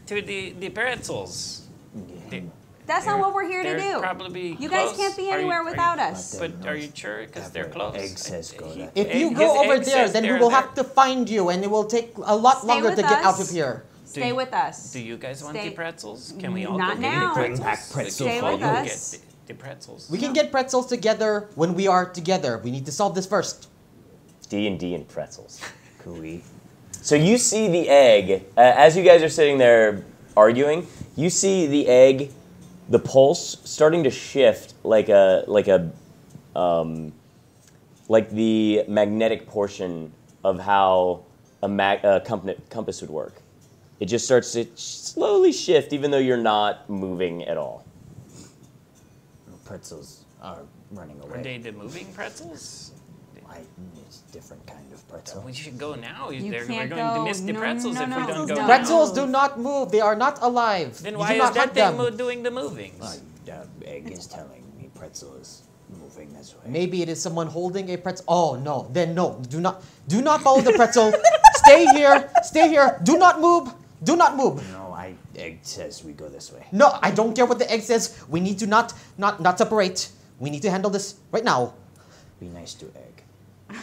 to the pretzels. That's not what we're here to They're do. probably You guys close. can't be Are you- anywhere are you- without us. But are you sure? Because they're close. Egg says go there. If you His go over egg there, says then we they're will there. have to find you, and it will take a lot Stay longer with to get out us. of here. Stay with us. Do you guys want Stay- the pretzels? Can we all Not go get now. the Bring pretzels? back pretzels Stay Can with we all get us. the pretzels. We can get pretzels together when we are together. We need to solve this first. D&D and pretzels. Cooey. So you see the egg, as you guys are sitting there arguing, you see the egg, the pulse starting to shift like the magnetic portion of how a compass would work. It just starts to slowly shift, even though you're not moving at all. Pretzels are running Are away. they the moving pretzels? It's a different kind of pretzel. We should go now. You We're can't going to go. miss the No, pretzels no, if we no. don't go No. now. Pretzels do not move. They are not alive. Then You why do not is that hunt thing them. doing the movings? The egg is telling me pretzel is moving this way. Maybe it is someone holding a pretzel. Oh no! Then no. Do not follow the pretzel. Stay here. Stay here. Do not move. Do not move. No, egg says we go this way. No, I don't care what the egg says. We need to not separate. We need to handle this right now. Be nice to egg.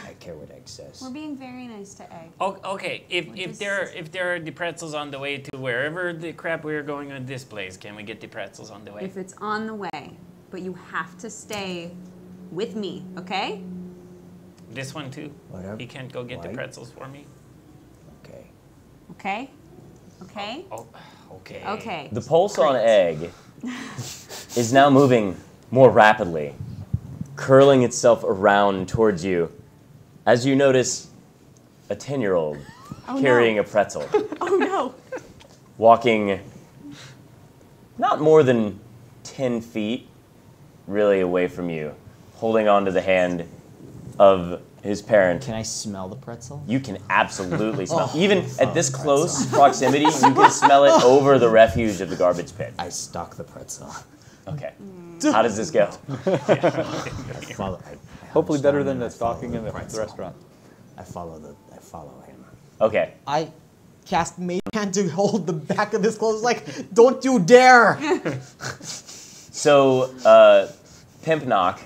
I care what egg says. We're being very nice to Egg. Okay, if there are the pretzels on the way to wherever the crap we're going on this place, can we get the pretzels on the way? If it's on the way, but you have to stay with me, okay? This one too? Whatever. He can't go get the Why? pretzels for me? Okay. Okay? Okay? Oh, okay. Okay. The pulse on Great. egg is now moving more rapidly, curling itself around towards you, as you notice a 10-year-old carrying a pretzel, Oh no. walking not more than 10 feet really away from you, holding onto the hand of his parent. Can I smell the pretzel? You can absolutely smell. Even at this close proximity, you can smell it over the refuge of the garbage pit. I stalk the pretzel. Okay. How does this go? I follow. Hopefully hunch better down than and the I follow stalking in the pretzel. restaurant. I follow him. Okay. I cast Mage Hand to hold the back of his clothes. Like, don't you dare! So, Pimp Knock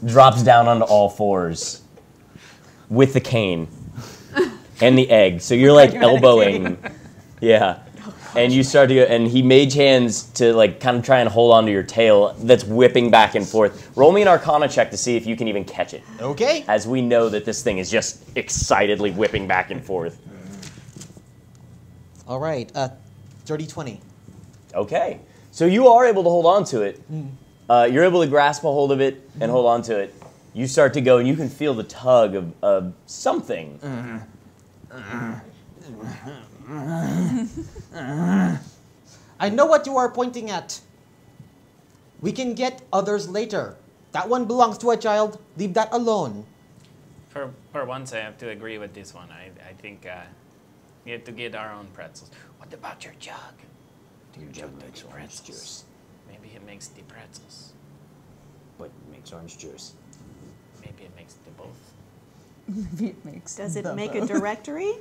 drops down onto all fours with the cane and the egg. So you're like elbowing. Yeah. And you start to go, and he mage hands to like kind of try and hold onto your tail that's whipping back and forth. Roll me an Arcana check to see if you can even catch it, Okay. as we know that this thing is just excitedly whipping back and forth. All right. 30-20. Okay. So you are able to hold on to it. You're able to grasp a hold of it and hold on to it. You start to go, and you can feel the tug of something. I know what you are pointing at. We can get others later. That one belongs to a child. Leave that alone. For once, I have to agree with this one. I think we have to get our own pretzels. What about your jug? Your jug makes orange Pretzels. juice. Maybe it makes the pretzels. But makes orange juice. Maybe it makes the both. Maybe it makes Does it make a directory?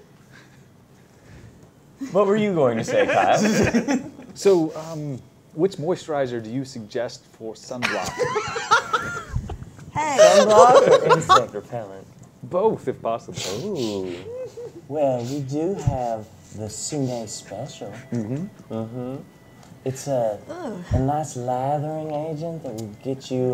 What were you going to say, Kyle? So, which moisturizer do you suggest for sunblock? Hey. Sunblock or insect repellent? Both, if possible. Ooh. Well, we do have the Sunday special. It's a nice lathering agent that will get you,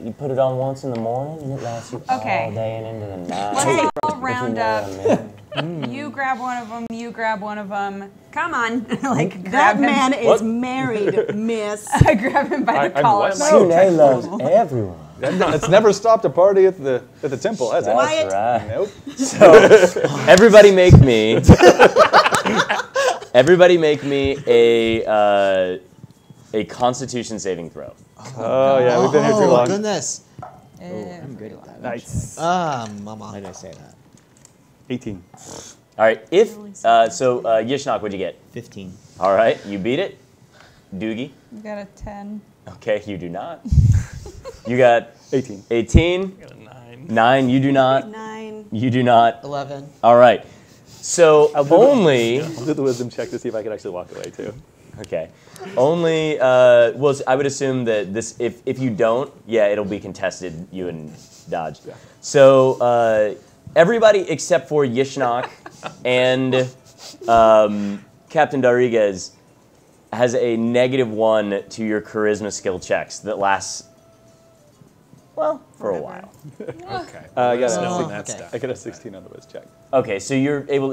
you put it on once in the morning and it lasts you Okay. all day and into the night. Let's all If you round know up. what I mean. You grab one of them. You grab one of them. Come on, like grab That him. man is What? married, miss. I grab him by the I'm collar. what? like, Sunday loves everyone. It's never stopped a party at the temple, has it? Quiet. That's right. Nope. So, everybody make me. Everybody make me a Constitution saving throw. Oh yeah, we've been here too Oh, long. goodness. I'm good at that. Nice. Mama. Why did I say that? 18. All right. If Yishnok, what'd you get? 15. All right, you beat it. Doogie. You got a 10. Okay, you do not. You got 18. 18. Got a 9. 9. You do not. 9. You do not. 11. All right. So I'll do the wisdom check to see if I can actually walk away too. Okay. Only, well, I would assume that this, if you don't, yeah, it'll be contested, you and Dodge. Yeah. So, everybody except for Yishnok and Captain Dariguez has a -1 to your charisma skill checks that lasts, well, for a while. Okay. I got Snowing a, that okay. stuff. I got a 16 on the whiz check. Okay, so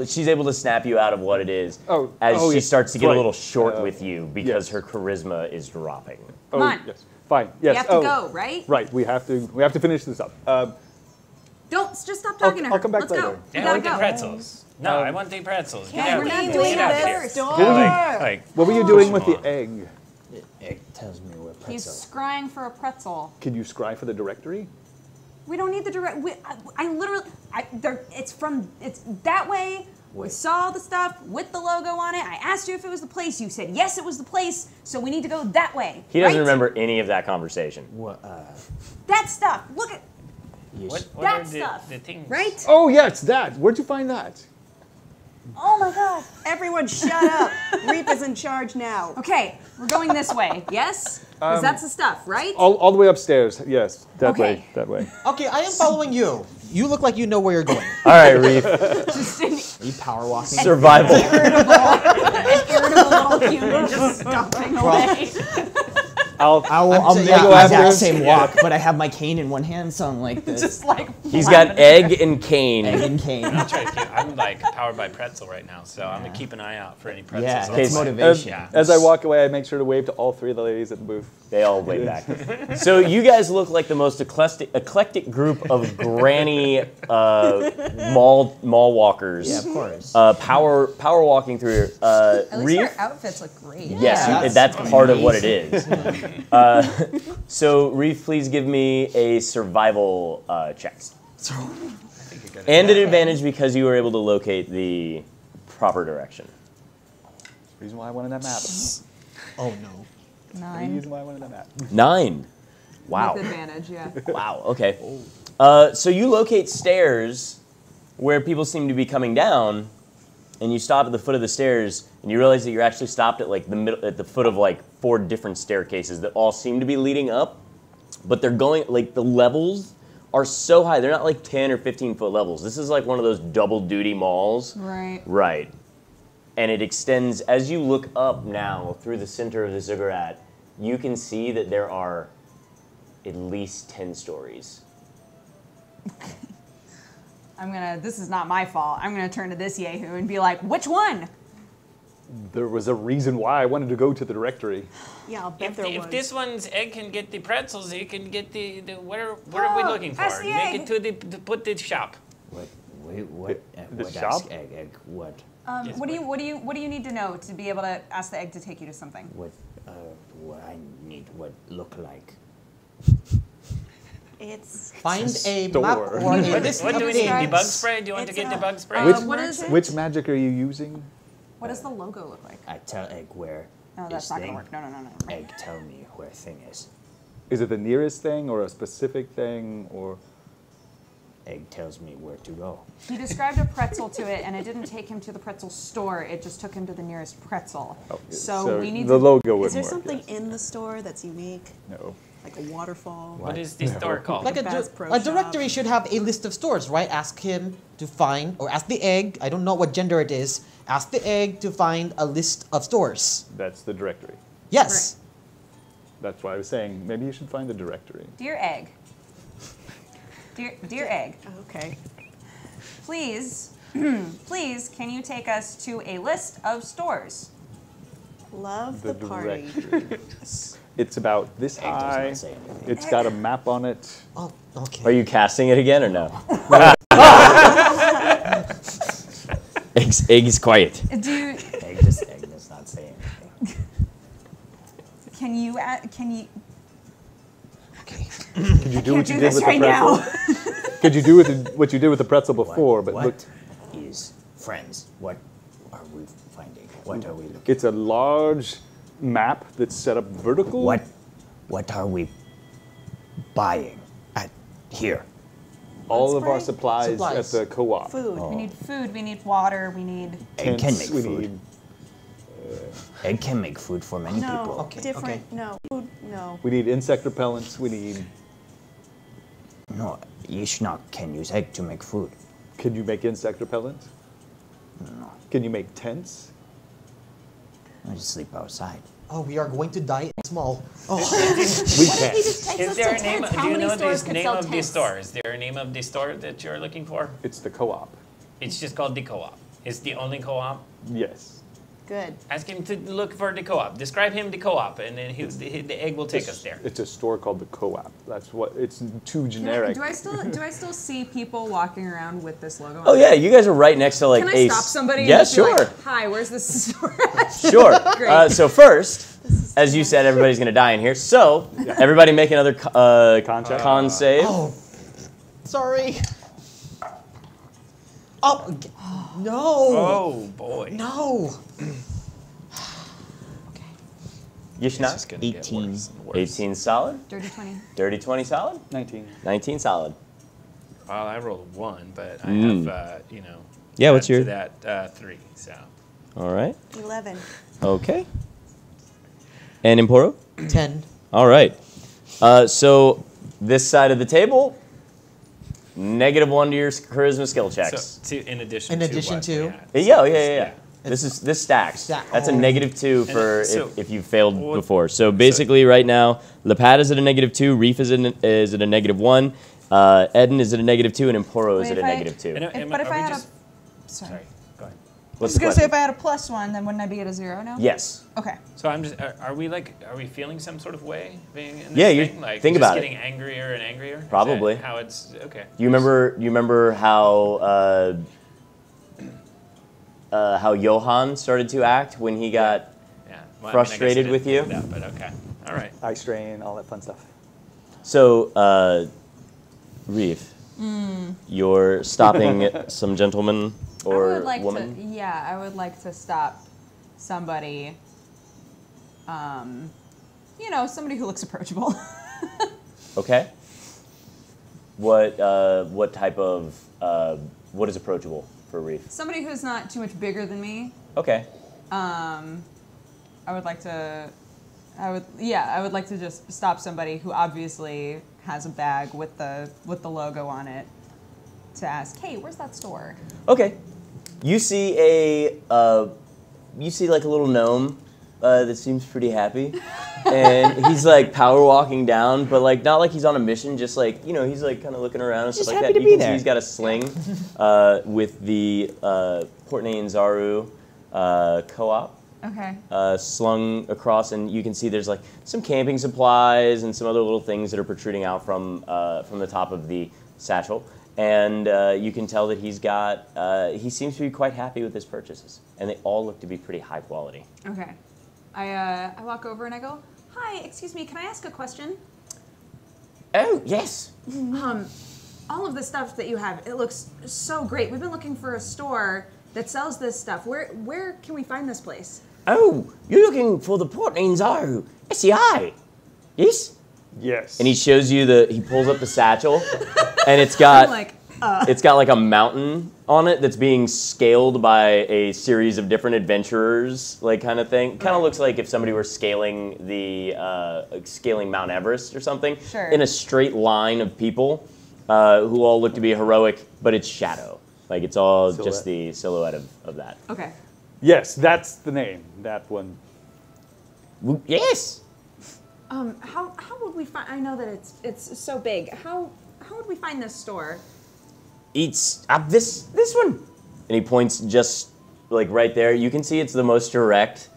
she's able to snap you out of what it is Oh, as oh, she yeah, starts to get right. a little short with you because yes. her charisma is dropping. Come on. Yes. Fine. Yes. You have to go, right? Right. We have to finish this up. Don't just stop talking to her. I'll come back Let's later. go. Yeah, We I want the gotta go. pretzels. No, I want the pretzels. Get Okay, out we're of not here. doing Get out of this. here. Door. Like, What were you doing with Come the on. egg? The egg tells me where He's pretzel. scrying for a pretzel. Could you scry for the directory? We don't need the direct. I literally. It's that way. We Wait. saw the stuff with the logo on it. I asked you if it was the place. You said yes, it was the place. So we need to go that way. He doesn't right? remember any of that conversation. What? That stuff. Look at what that are stuff. the things? right. Oh yes, that. Where'd you find that? Oh my god. Everyone shut up. Reap is in charge now. Okay, we're going this way. Yes, because that's the stuff, right? All the way upstairs. Yes, that Okay. way. That way. Okay, I am following you. You look like you know where you're going. All right, Reef. Just an Are you power walking? Survival. irritable little human just stomping away. I'll I'll saying- make yeah, the I'm exact just- same walk, but I have my cane in one hand, so I'm like this. Just like He's got egg and cane. Egg and cane. I'm like powered by pretzel right now, so I'm gonna keep an eye out for any pretzels. Yeah, on Okay, that's so- motivation. Yeah. As I walk away, I make sure to wave to all 3 of the ladies at the booth. They all wave back. So you guys look like the most eclectic group of granny mall walkers. Yeah, of course. Power walking through here. At least Reef. our outfits look great. Yes, Yeah, that's that's part of what it is. So, Reef, please give me a survival check. And an advantage because you were able to locate the proper direction. Reason why I wanted that map. Oh no. Reason why I wanted that map. 9. Wow. With advantage, yeah. Wow, okay. So you locate stairs where people seem to be coming down, and you stop at the foot of the stairs, and you realize that you're actually stopped at like the middle, at the foot of like 4 different staircases that all seem to be leading up, but they're going, like the levels are so high. They're not like 10 or 15 foot levels. This is like one of those double duty malls. Right. Right. And it extends, as you look up now through the center of the ziggurat, you can see that there are at least 10 stories. This is not my fault. I'm gonna turn to this Yahoo and be like, which one? There was a reason why I wanted to go to the directory. Yeah, I'll bet If, there if was. this one's egg can get the pretzels, it can get the what are we looking for? that's the Make egg. it to the put the shop. What The what shop? ask egg? What? What do you need to know to be able to ask the egg to take you to something? What I need? What look like? It's Find a store. map or a What, list what of do we need? The things. bug spray? Do you want to It's get the a- bug spray? What is it? Which magic are you using? What does the logo look like? I tell egg where. No, that's is not gonna thing. work. No. Egg, tell me where thing is. Is it the nearest thing or a specific thing or? Egg tells me where to go. He described a pretzel to it, and it didn't take him to the pretzel store. It just took him to the nearest pretzel. Oh, So we need the to- logo wouldn't Is there work, something yes. in the store that's unique, No. like a waterfall? What is this store called? Like Bass Pro a directory Shop. should have a list of stores, right? Ask him to find, or ask the egg, I don't know what gender it is, ask the egg to find a list of stores. That's the directory. Yes. That's why I was saying maybe you should find the directory. Dear egg. Dear egg. Okay. Please, can you take us to a list of stores? Love the party. directory. It's about this Egg does high. not say anything. It's got a map on it. Oh, okay. Are you casting it again or no? Egg's quiet. Do you, Egg does not say anything. can you Okay. Could you do what you do did this with right the pretzel? now? Could you do what you did with the pretzel before? But what look, is friends? What are we finding? What are we looking? it's a large map that's set up vertical. What are we buying at here? all of our Supplies? supplies at the co-op. Food. We need food, we need water, we need... Egg can Tents, make we food. need Egg can make food for many No, people. Okay, different. okay. No, food. No. we need insect repellents. We need. No, Yishnak can use egg to make food. Can you make insect repellents? No, Can you make tents? I just sleep outside. Oh, we are going to die small. Oh, We can. He just takes Is us there to a name? tents. Do How you many know stores the could name sell of the tents? store? Is there a name of the store that you're looking for? It's the co-op. It's just called the co-op. It's the only co-op. Yes. Good. Ask him to look for the co-op. Describe him the co-op, and then the egg will take us there. It's a store called the co-op. That's what. It's too Can I- generic. do I still see people walking around with this logo on? Oh yeah, you guys are right next to like Can I a. stop somebody? Yeah, and just be sure. Like, hi, where's this store at? Sure. Great. So first, as you said, everybody's gonna die in here. So everybody make another Con check? con save. oh, sorry. Oh, no. Oh boy. No. Yishnak, Gonna get 18. worse and worse. 18 solid. Dirty 20. Dirty 20 solid. 19. 19 solid. Well, I rolled 1, but I Mm. have, you know. Yeah, what's add your- to that 3? So. All right. 11. Okay. And Emporo? 10. All right. So this side of the table, -1 to your charisma skill checks. So in addition In to addition what to? we had. Yeah. This stacks. That's a Oh. -2 for so- if you failed what- before. So basically, right now, Lepat is at a -2, Reef is at a -1, Eden is at a -2, and Emporo is Wait, at a if I- -2. But if are I we had just, a... Sorry. Sorry, go ahead. I What's was the going to say, question? if I had a +1, then wouldn't I be at a 0 now? Yes. Okay. So I'm just, are we feeling some sort of way being in this Yeah, you thing? Like think just about it. getting angrier and angrier? Is that Probably. how it's, okay. You remember how Johan started to act when he got Yeah. Well, I mean, I guess I frustrated didn't with think you? of that, but okay. All right. Eye strain, all that fun stuff. so Reef, you're stopping some gentleman I or would like woman. to, yeah, I would like to stop somebody, somebody who looks approachable. Okay. What type of what is approachable for Reef? Somebody who's not too much bigger than me. Okay. I would like to just stop somebody who obviously has a bag with the logo on it to ask, hey, where's that store? Okay. You see like a little gnome that seems pretty happy, and he's like power walking down, but like not like he's on a mission, just like he's like kind of looking around and stuff like happy that. to You be can see there. he's got a sling with the Portney and Zaru co-op. Okay. Slung across, and you can see there's like some camping supplies and some other little things that are protruding out from the top of the satchel. And you can tell that he seems to be quite happy with his purchases, and they all look to be pretty high quality. Okay. I walk over and I go, hi, excuse me, can I ask a question? Oh yes. All of the stuff that you have, it looks so great. We've been looking for a store that sells this stuff. Where can we find this place? Oh, you're looking for the Portney and Zaru SEI, yes? Yes. And he shows you he pulls up the satchel, and it's got I'm like, it's got like a mountain on it that's being scaled by a series of different adventurers, like kind of thing. Kind of looks like if somebody were scaling scaling Mount Everest or something. Sure. In a straight line of people who all look to be heroic, but it's shadow. Like it's all just Silhouette. the silhouette of that. okay. Yes, that's the name. That one. Yes. How would we find? I know that it's so big. How would we find this store? It's up this one. And he points just like right there. You can see it's the most direct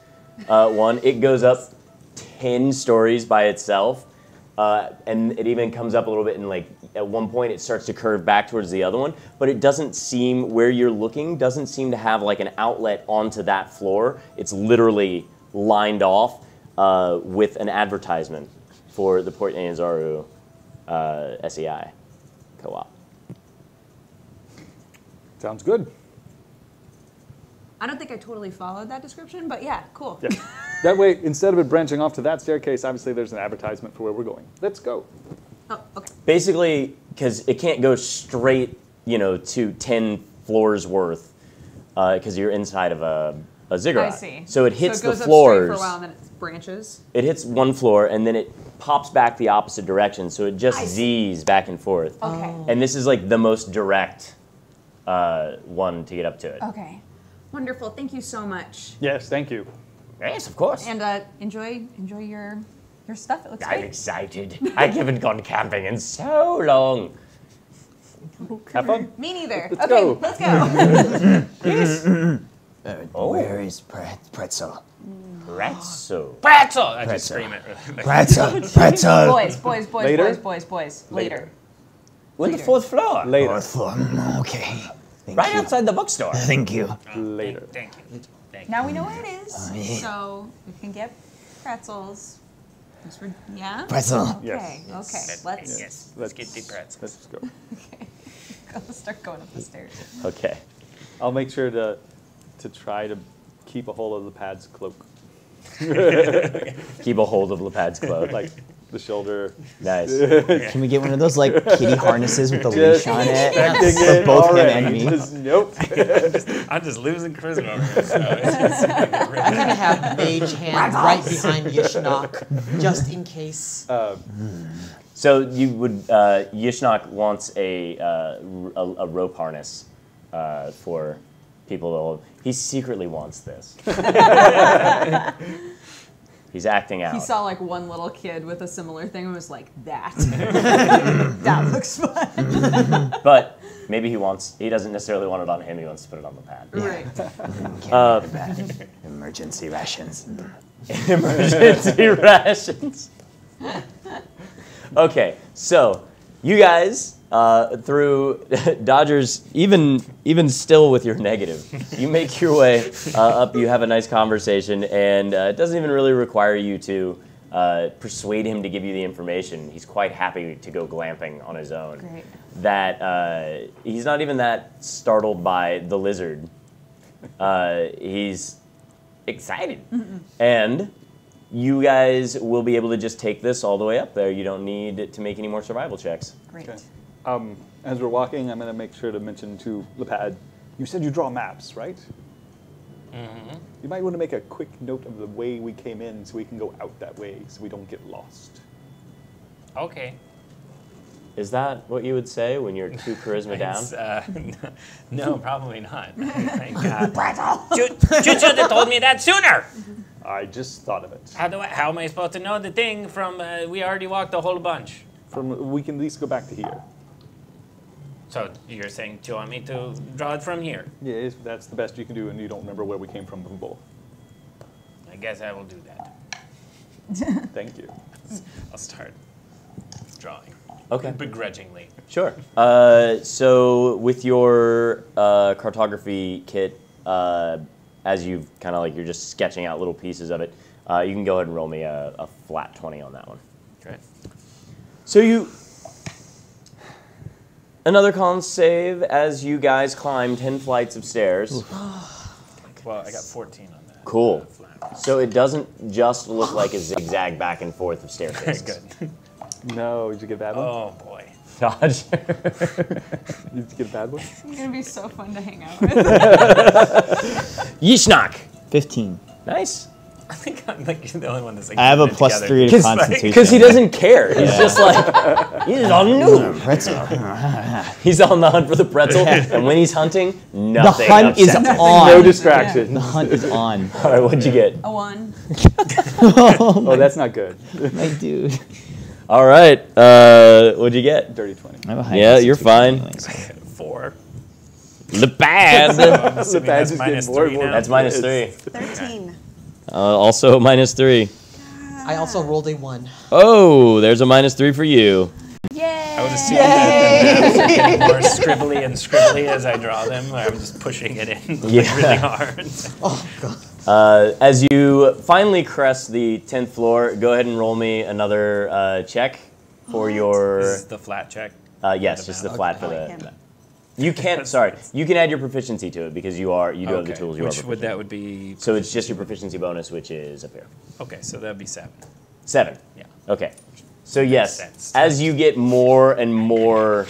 one. It goes up 10 stories by itself. And it even comes up a little bit, and like at one point it starts to curve back towards the other one, but it doesn't seem, where you're looking, doesn't seem to have like an outlet onto that floor. It's literally lined off with an advertisement for the Portney and Zaru SEI co-op. Sounds good. I don't think I totally followed that description, but yeah, cool. Yeah. That way, instead of it branching off to that staircase, obviously there's an advertisement for where we're going. Let's go. Oh, okay. basically, because it can't go straight, to 10 floors worth, because you're inside of a ziggurat. I see. So it hits so it goes the up floors. straight for a while and then it branches. It hits one floor and then it pops back the opposite direction, so it just Z's back and forth. Okay. And this is like the most direct one to get up to it. Okay. Wonderful. Thank you so much. Yes, thank you. Yes, of course. And enjoy your stuff. It looks I'm great. excited. I haven't gone camping in so long. Have fun. Me neither. Let's okay, go. let's go. Where is Pretzel? Pretzel. Pretzel! I just Pretzel. scream it. Pretzel! Pretzel! boys. Later? Boys. Later. On the fourth floor. Later. Fourth floor. Okay. Thank Right you. outside the bookstore. Thank you. Later. Thank you. Thank you. Now we know where it is, yeah. so we can get pretzels. Yeah. Pretzel. Okay. Yes. Okay. Let's Let's get the pretzels. Let's go. go start going up the stairs. Okay. I'll make sure to try to keep a hold of the pad's cloak, Keep a hold of Lepad's cloak. like the shoulder. Nice. Can we get one of those like kitty harnesses with the Just leash on it expecting for it both him already. and me? Just, nope. I'm just losing charisma over this. So it's I'm gonna have Mage Hand right behind Yishnok, just in case. So you would Yishnok wants a rope harness for people. He secretly wants this. He's acting out. He saw like one little kid with a similar thing and was like, that. That looks fun. But maybe he doesn't necessarily want it on him. He wants to put it on the pad. Right. Can't be bad. Emergency rations. Emergency rations. Okay, so you guys, through Dodgers, even still with your negative, you make your way up. You have a nice conversation, and it doesn't even really require you to persuade him to give you the information. He's quite happy to go glamping on his own. Great. That he's not even that startled by the lizard. He's excited, and you guys will be able to just take this all the way up there. You don't need to make any more survival checks. Great. Okay. As we're walking, I'm going to make sure to mention to Lepad, you said you draw maps, right? Mm-hmm. You might want to make a quick note of the way we came in so we can go out that way so we don't get lost. Okay. Is that what you would say when you're too charisma down? No, probably not. Thank God. You should have told me that sooner. I just thought of it. How am I supposed to know the thing from? We already walked a whole bunch. We can at least go back to here. So you're saying you want me to draw it from here? Yeah, if that's the best you can do, and you don't remember where we came from before. I guess I will do that. Thank you. I'll start drawing. Okay. Begrudgingly. Sure. So with your cartography kit, as you've kind of you're just sketching out little pieces of it, you can go ahead and roll me a flat 20 on that one. Great. So another con save as you guys climb 10 flights of stairs. Well, I got 14 on that. Cool. Flat. So it doesn't just look like a zigzag back and forth of staircases. Good. No, did you get a bad one? Oh boy. Dodge. Did you get a bad one? It's going to be so fun to hang out with. Yishnok. 15. Nice. I think I'm like the only one that's like. I have a putting it plus together. 3 to Constitution. Because he doesn't care. He's just he's on new. Pretzel. He's on the hunt for the pretzel, and when he's hunting, The nothing hunt is upsets him. on. No distraction. The hunt is on. All right, what'd you get? A 1. Oh, that's not good. My dude. All right, what'd you get? Dirty 20. I have a high Yeah, you're Constitution fine. anyway, so- 4. The bad. I'm assuming badge that's is minus getting more 3 and more. now. That's minus 3. 13. Also minus 3. I also rolled a 1. Oh, there's a minus 3 for you. I would assume that the getting more scribbly and scribbly as I draw them. I'm just pushing it in Yeah. really hard. Oh, God. As you finally crest the 10th floor, go ahead and roll me another check for your. This is the flat check. Yes, just the flat for I like the. him. You can't. Sorry, you can add your proficiency to it because you do have the tools. You are Which would proficient. that would be? So it's just your proficiency bonus, which is up here. Okay, so that'd be 7. 7. Yeah. Okay. So yes, sense. as you get more and more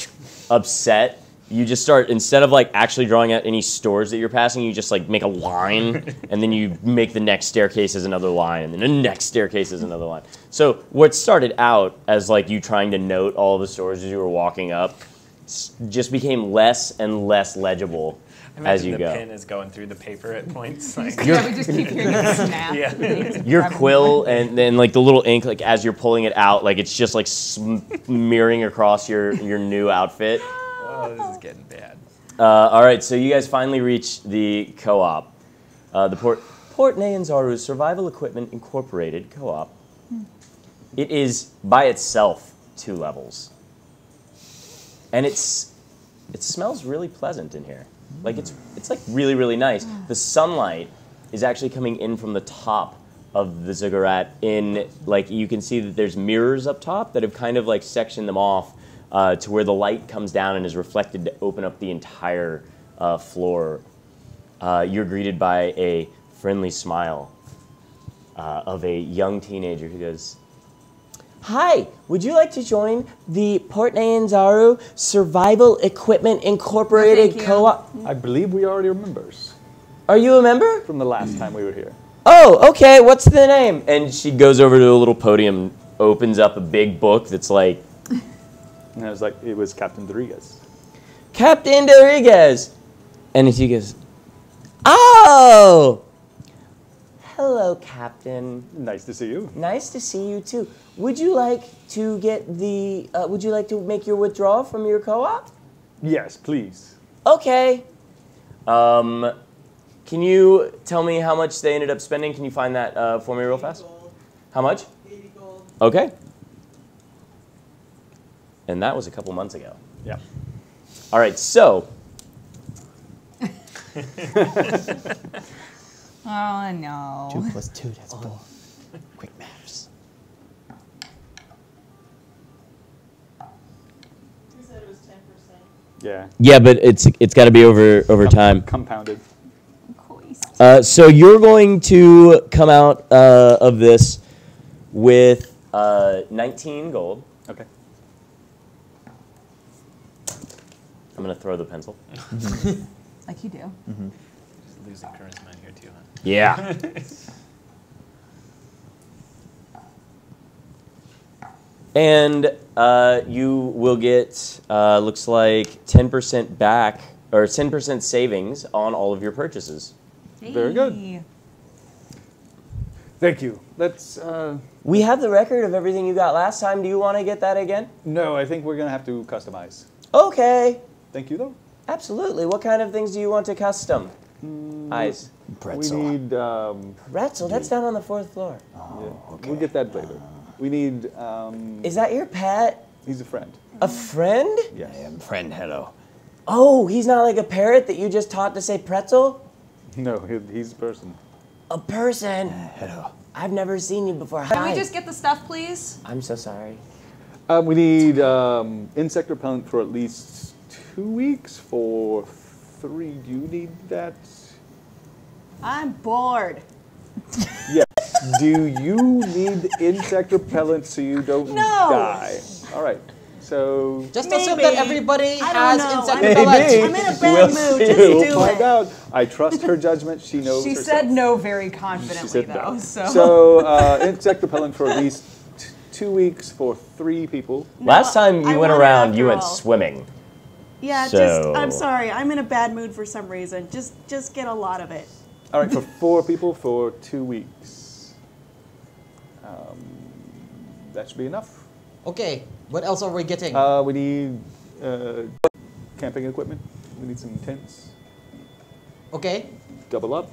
upset, you just start, instead of like actually drawing out any stores that you're passing, you just like make a line, and then you make the next staircase as another line, and then the next staircase is another line. So what started out as like you trying to note all the stores as you were walking up, just became less and less legible as you the go. pen is going through the paper at points. Like, Yeah, we just keep hearing it snap. Yeah. Your quill and then like the little ink, like as you're pulling it out, like it's just like smearing across your new outfit. oh, this is getting bad. All right, so you guys finally reach the co-op, the Port Nyanzaru Survival Equipment Incorporated co-op. It is by itself 2 levels, and it smells really pleasant in here. Like it's like really nice. The sunlight is actually coming in from the top of the ziggurat. In like you can see that there's mirrors up top that have kind of like sectioned them off. To where the light comes down and is reflected to open up the entire floor. You're greeted by a friendly smile of a young teenager who goes, "Hi, would you like to join the Port Nyanzaru Survival Equipment Incorporated No, thank you. Co-op?" I believe we already are members Are you a member? from the last time we were here. Oh, okay, what's the name? And she goes over to a little podium, opens up a big book that's like, And I was like, it was Captain Rodriguez. Captain Rodriguez. And he goes, "Oh, hello, Captain. Nice to see you. Nice to see you too. Would you like to get the? Would you like to make your withdrawal from your co-op? Yes, please. Okay. Can you tell me how much they ended up spending? Can you find that for me real fast? How much? 80 gold. Okay. And that was a couple months ago. Yeah. All right, so Oh no. 2 plus 2, that's 4. Quick maths. You said it was 10%. Yeah. but it's got to be over time. Compounded. So you're going to come out of this with 19 gold. Okay. I'm going to throw the pencil. Like you do. Just losing charisma in here too, huh? Yeah. And you will get, looks like 10% back, or 10% savings on all of your purchases. Very good. Hey. Thank you. Let's, We have the record of everything you got last time. Do you want to get that again? no, I think we're going to have to customize. Okay. Thank you, though. Absolutely. What kind of things do you want to custom? Eyes. Pretzel. We need, Pretzel, that's down on the 4th floor. we'll get that later. We need, Is that your pet? he's a friend. A friend? Yes. I am friend, hello. Oh, he's not like a parrot that you just taught to say pretzel? No, he's a person. A person? Hello. I've never seen you before. Can Hi. we just get the stuff, please? I'm so sorry. We need insect repellent for at least 2 weeks. For 3, do you need that? I'm bored. Yes. Do you need insect repellent so you don't No. die? All right. So Just assume that Maybe. everybody I don't has know. insect I'm- repellent. I'm in a bad We'll mood. see. Just we'll do find it. out. I trust her judgment. She knows She herself. said no very She confidently, said though. no. So. Insect repellent for at least 2 weeks for 3 people. Last time I you went want it around, you after went all. swimming. Yeah, So- I'm sorry. I'm in a bad mood for some reason. Just get a lot of it. All right, for 4 people for 2 weeks. That should be enough. Okay, what else are we getting? We need camping equipment. We need some tents. Okay, Double up.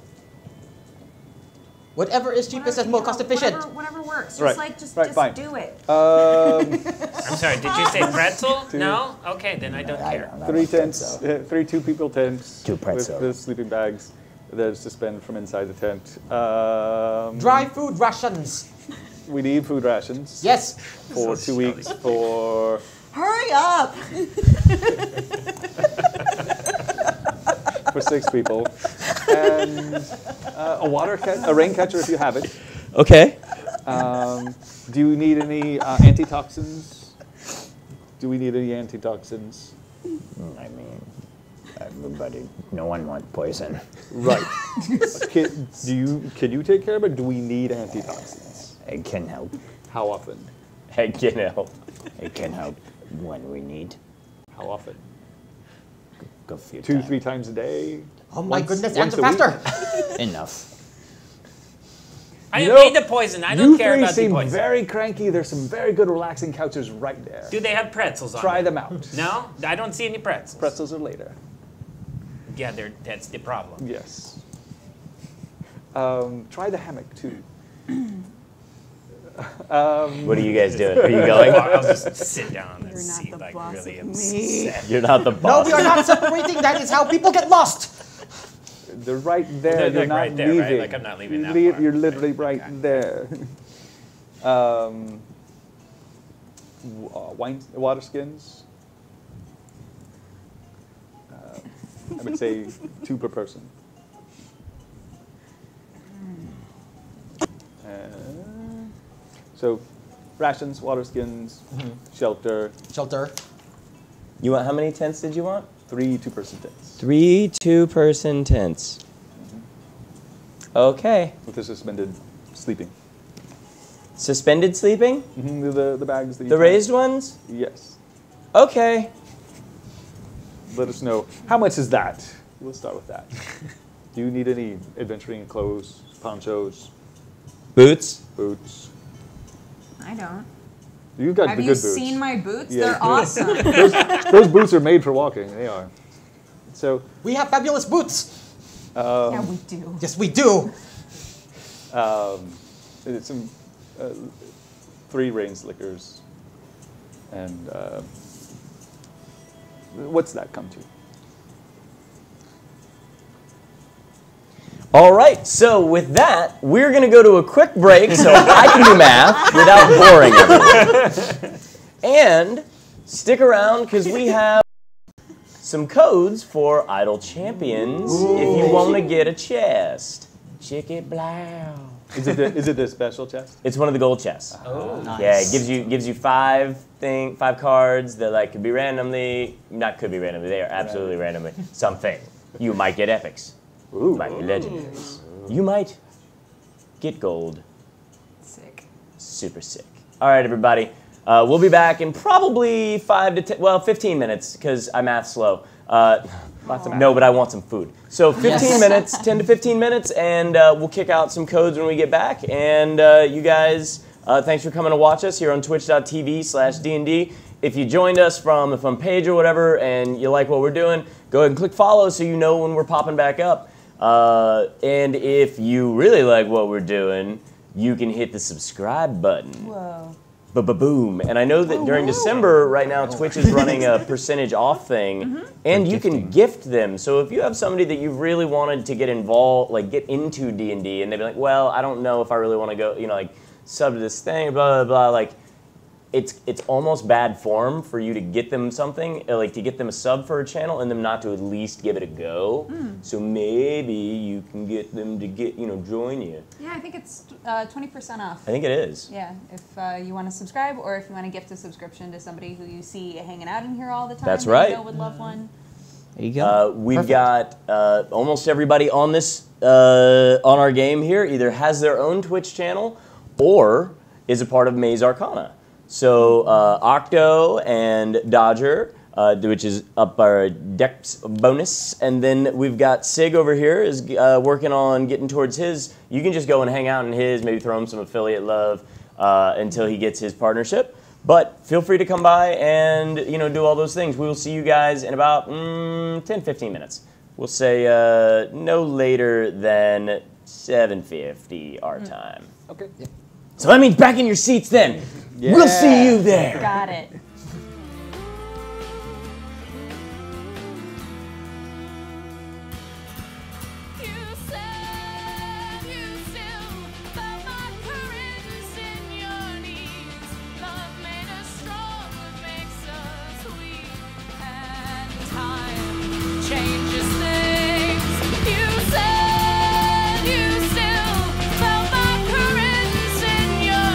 whatever is cheapest and more cost efficient. Whatever works. Just Right, just fine. do it. I'm sorry, did you say pretzel? No? Okay, then I don't care. 3 tents, 3 2-people tents. 2 pretzel. With sleeping bags. There's to spend from inside the tent. Dry food rations. We need food rations. Yes. For 2 weeks for Hurry up! for 6 people, and a rain catcher if you have it. Okay. Do you need any antitoxins? Do we need any antitoxins? I mean, everybody, no one wants poison. Right. Can you take care of it? Do we need antitoxins? It can help. How often? Heck, you know. It can help when we need. How often? Go few 2-3 times a day? Oh my goodness, once answer a week? faster! Enough. I You don't know, need the poison. I don't You care three about the seem poison. very cranky. There's some very good relaxing couches right there. Do they have pretzels on Try them? them out. No, I don't see any pretzels. Pretzels are later. Yeah, that's the problem. Yes. Try the hammock too. What are you guys doing? Are you going? I'll just sit down on You're this not seat, the like boss really of me. upset. You're not the No, boss. we are not separating. That is how people get lost. They're right there. They're, You're like, not right there, leaving. right? Like, I'm not leaving that You're far. You're literally right Okay. there. Water skins. I would say 2 per person. So, rations, water skins, shelter, Shelter. You want how many tents did you want? 3 2-person tents 3 2-person tents. Okay. with the suspended sleeping. Suspended sleeping? The bags that you The tie. raised ones? Yes. Okay. Let us know. How much is that? We'll start with that. Do you need any adventuring clothes, ponchos, Boots? boots? I don't. You've got Have the you good boots. seen my boots? Yeah. They're awesome. Those boots are made for walking. They are. So, We have fabulous boots. Yeah, we do. Yes, we do. it's some 3 rain slickers, and what's that come to? All right, so with that, we're going to go to a quick break so I can do math without boring everyone. And stick around because we have some codes for Idle Champions if you want to get a chest. Check it blow. Is it the special chest? It's one of the gold chests. Oh, Yeah, it gives you 5 cards that like could be randomly, not could be randomly, they are absolutely randomly something. You might get epics. Ooh. You might get legendaries. You might get gold. Sick. Super sick. All right, everybody. We'll be back in probably 15 minutes because I math slow. No, but I want some food. So 15 minutes, 10 to 15 minutes, and we'll kick out some codes when we get back. And you guys, thanks for coming to watch us here on twitch.tv/DND. If you joined us from the front page or whatever and you like what we're doing, go ahead and click follow so you know when we're popping back up. And if you really like what we're doing, you can hit the subscribe button. Whoa. Boom. And I know that during December right now, Twitch is running a percentage off thing, and you can gift them. So if you have somebody that you really wanted to get involved, like get into D&D, and they'd be like, well, I don't know if I really want to go, like sub to this thing, blah, blah, blah, like, it's almost bad form for you to get them something, like to get them a sub for a channel and them not to at least give it a go. So maybe you can get them to join you. Yeah, I think it's 20% off. I think it is. Yeah, if you want to subscribe or if you want to gift a subscription to somebody who you see hanging out in here all the time. That's that right. You know would love one. There you go. We've got almost everybody on this on our game here either has their own Twitch channel or is a part of Maze Arcana. So Octo and Dodger, which is up our Dex bonus, and then we've got Sig over here is working on getting towards his. You can just go and hang out in his, maybe throw him some affiliate love until he gets his partnership. But feel free to come by and do all those things. We will see you guys in about 10-15 minutes. We'll say no later than 7:50 our time. Okay. So that means back in your seats then. Yeah. We'll see you there. Got it. You still felt my currents in your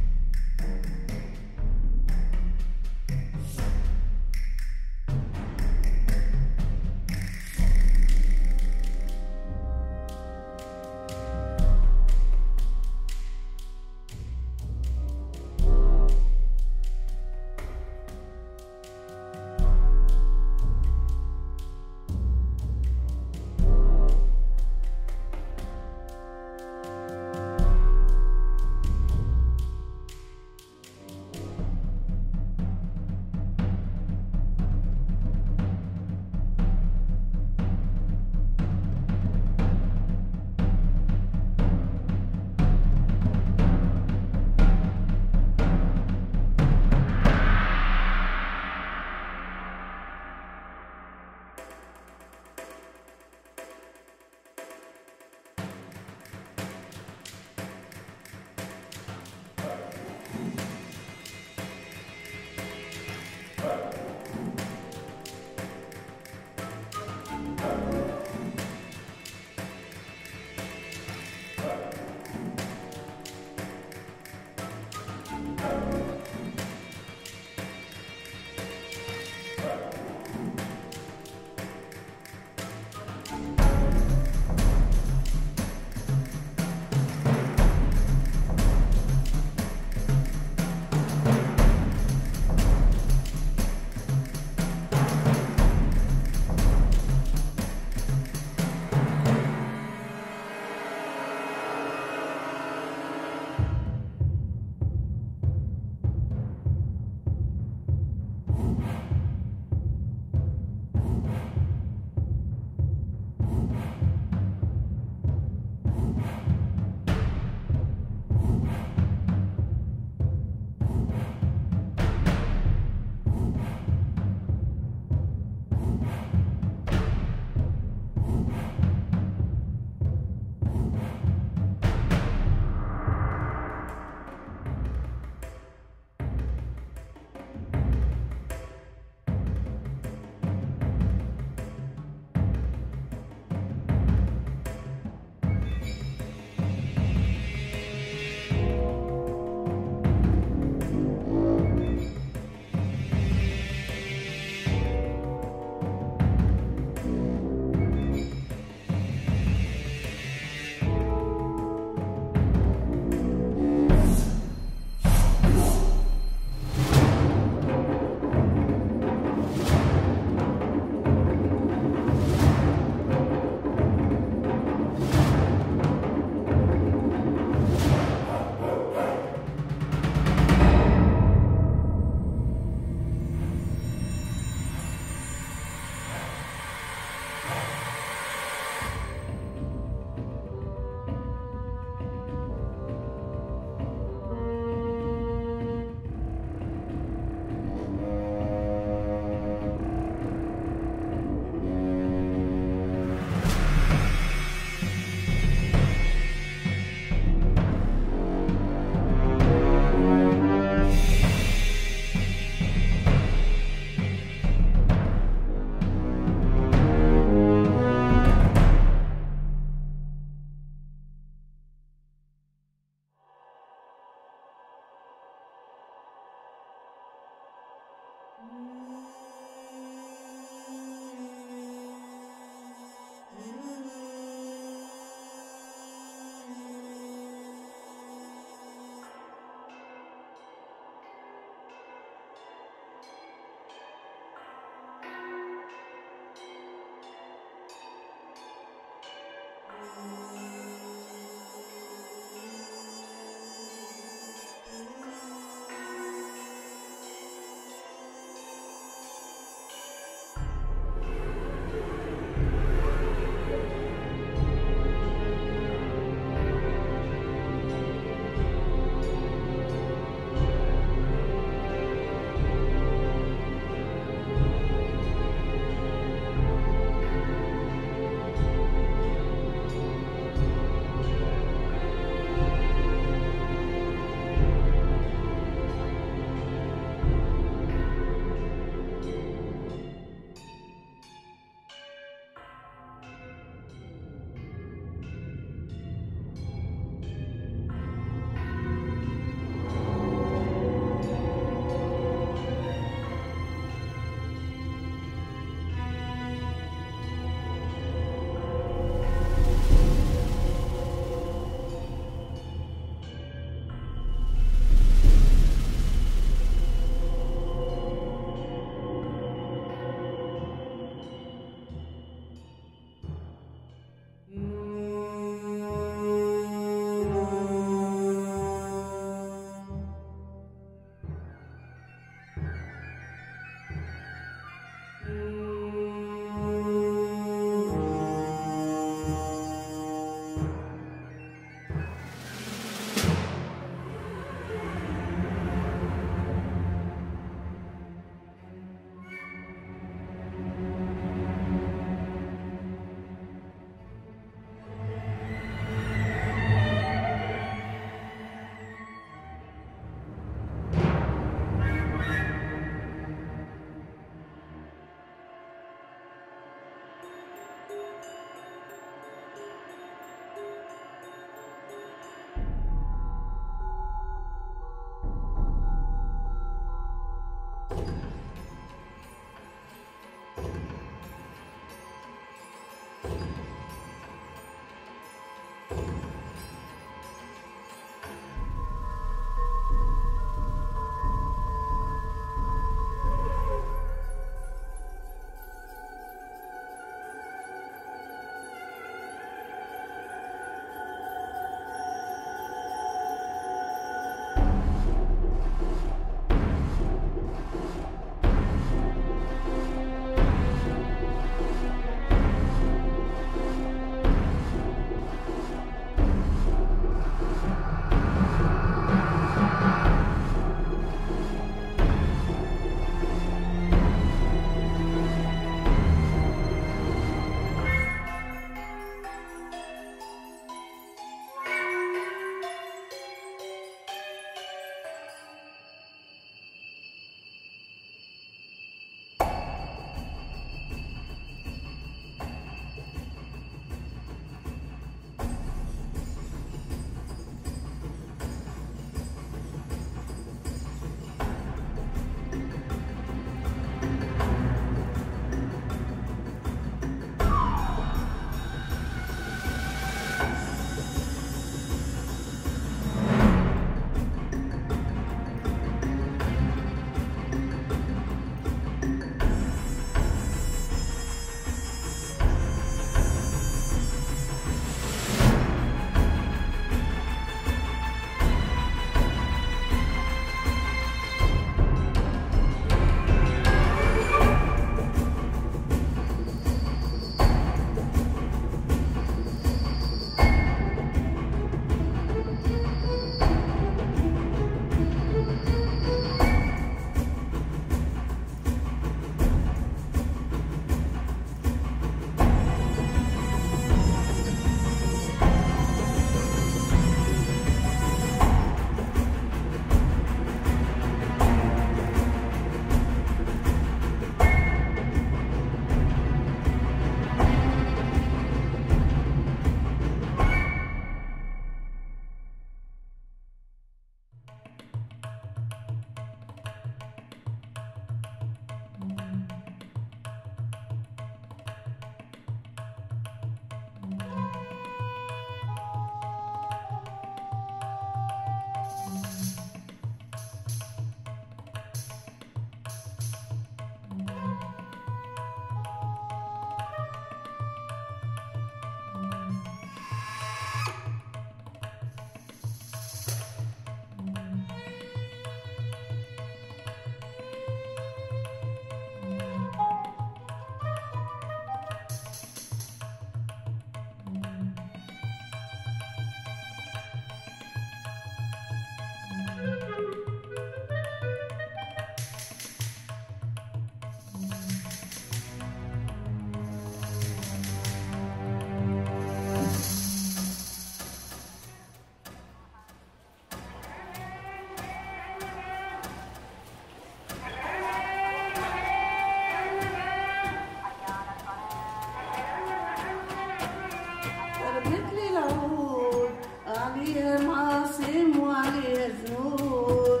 مثل العود عليها معاصم وعليها ذنوب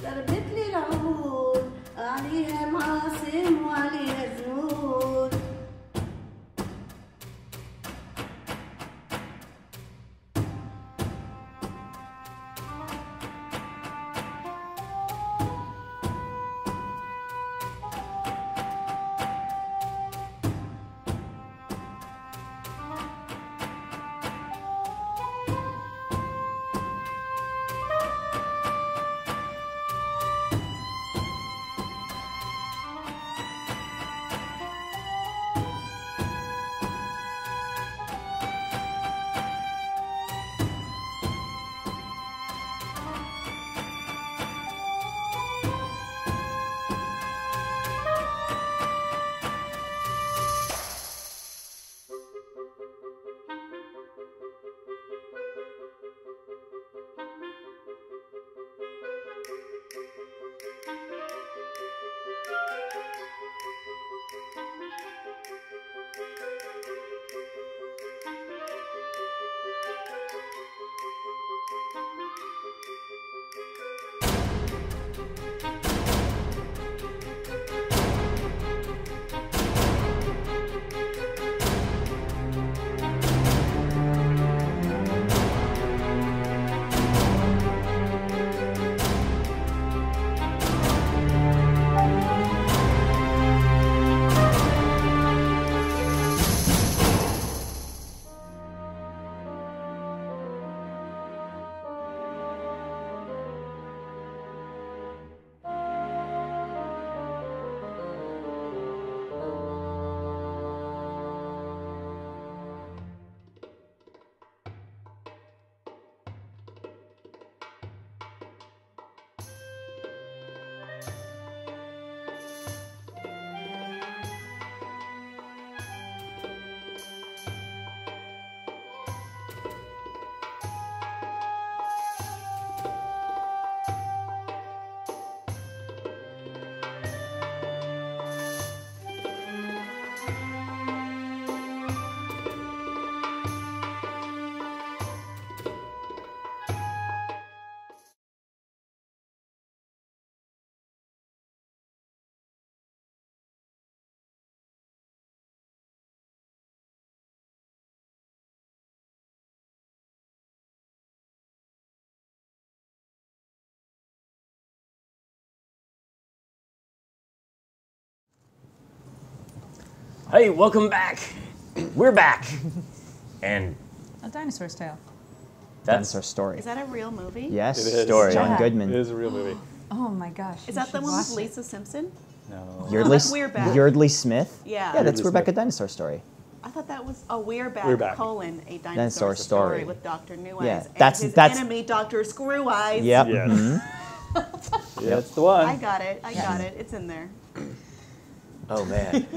ضربت لي العود عليها معاصم وعليها ذنوب Hey, welcome back. We're back. And A Dinosaur's Tale. that's Dinosaur Story. Is that a real movie? Yes, It is. story. John Yeah. Goodman. It is a real movie. Oh my gosh. Is you that the should one with watch it. Lisa Simpson? No. Yeardley, that's We're Back. Yeardley Smith. Yeah. Yeah, that's Yeardley Rebecca Smith. Dinosaur Story. I thought that was We're Back, We're Back. colon, a Dinosaur dinosaur Story. story with Dr. New Yeah, Eyes and that's- his that's- enemy, Dr. Screw Eyes. Yep. Yes. mhm. Yeah, that's the one. I got it. I got it. It's in there. oh man,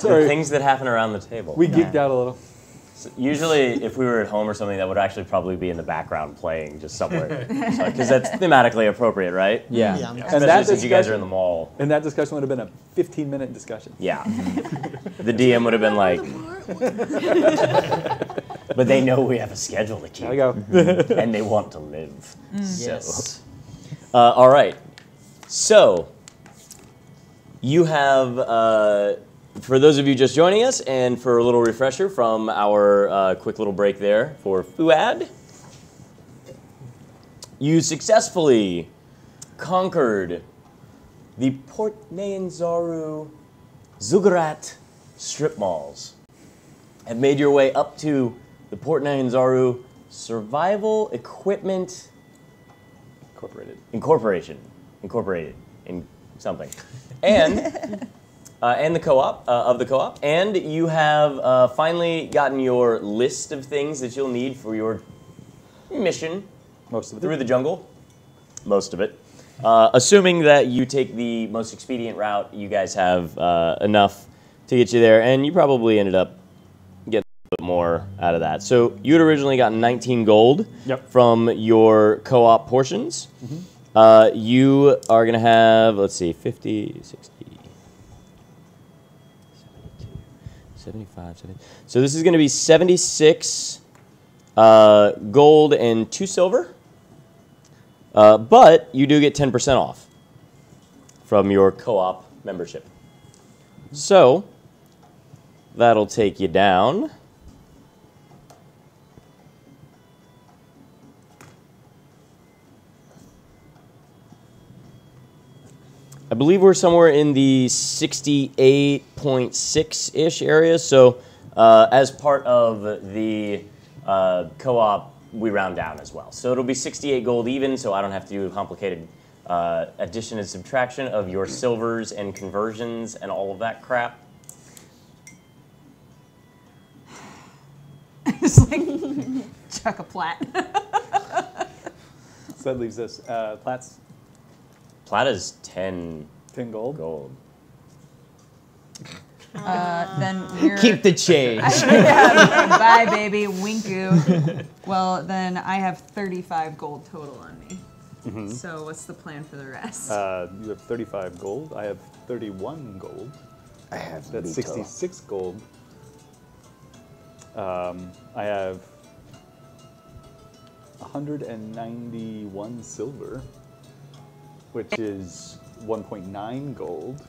Sorry. the things that happen around the table. We geeked out a little. So usually, if we were at home or something, that would actually probably be in the background playing just somewhere, because that's thematically appropriate, right? Yeah. Yeah. Especially that since you guys are discussion- in the mall. And that discussion would have been a 15-minute discussion. Yeah. The DM would have been like, but they know we have a schedule to There we keep, go. and they want to live. Yes. So, all right. So, you have, for those of you just joining us, and for a little refresher from our quick little break there for Fuad, you successfully conquered the Port Nyanzaru Ziggurat strip malls. Have made your way up to the Port Nyanzaru Survival Equipment Incorporated. Incorporated in something, and the co-op of the co-op, and you have finally gotten your list of things that you'll need for your mission Most of through it. the jungle. Most of it, assuming that you take the most expedient route, you guys have enough to get you there, and you probably ended up getting a bit more out of that. So you had originally gotten 19 gold Yep. from your co-op portions. You are going to have, let's see, 50, 60. 75, 70. So this is going to be 76 gold and 2 silver. But you do get 10% off from your co-op membership. So that'll take you down. I believe we're somewhere in the 68.6-ish area. So as part of the co-op, we round down as well. So it'll be 68 gold even, so I don't have to do a complicated addition and subtraction of your silvers and conversions and all of that crap. Just like chuck a plat. So that leaves us Platts, Plata's 10 10 gold. gold. Then we're Keep the change. Yeah, bye, baby. Winku. Well, then I have 35 gold total on me. So what's the plan for the rest? You have 35 gold. I have 31 gold. I have That's Vito. 66 gold. I have 191 silver, which is 1.9 gold.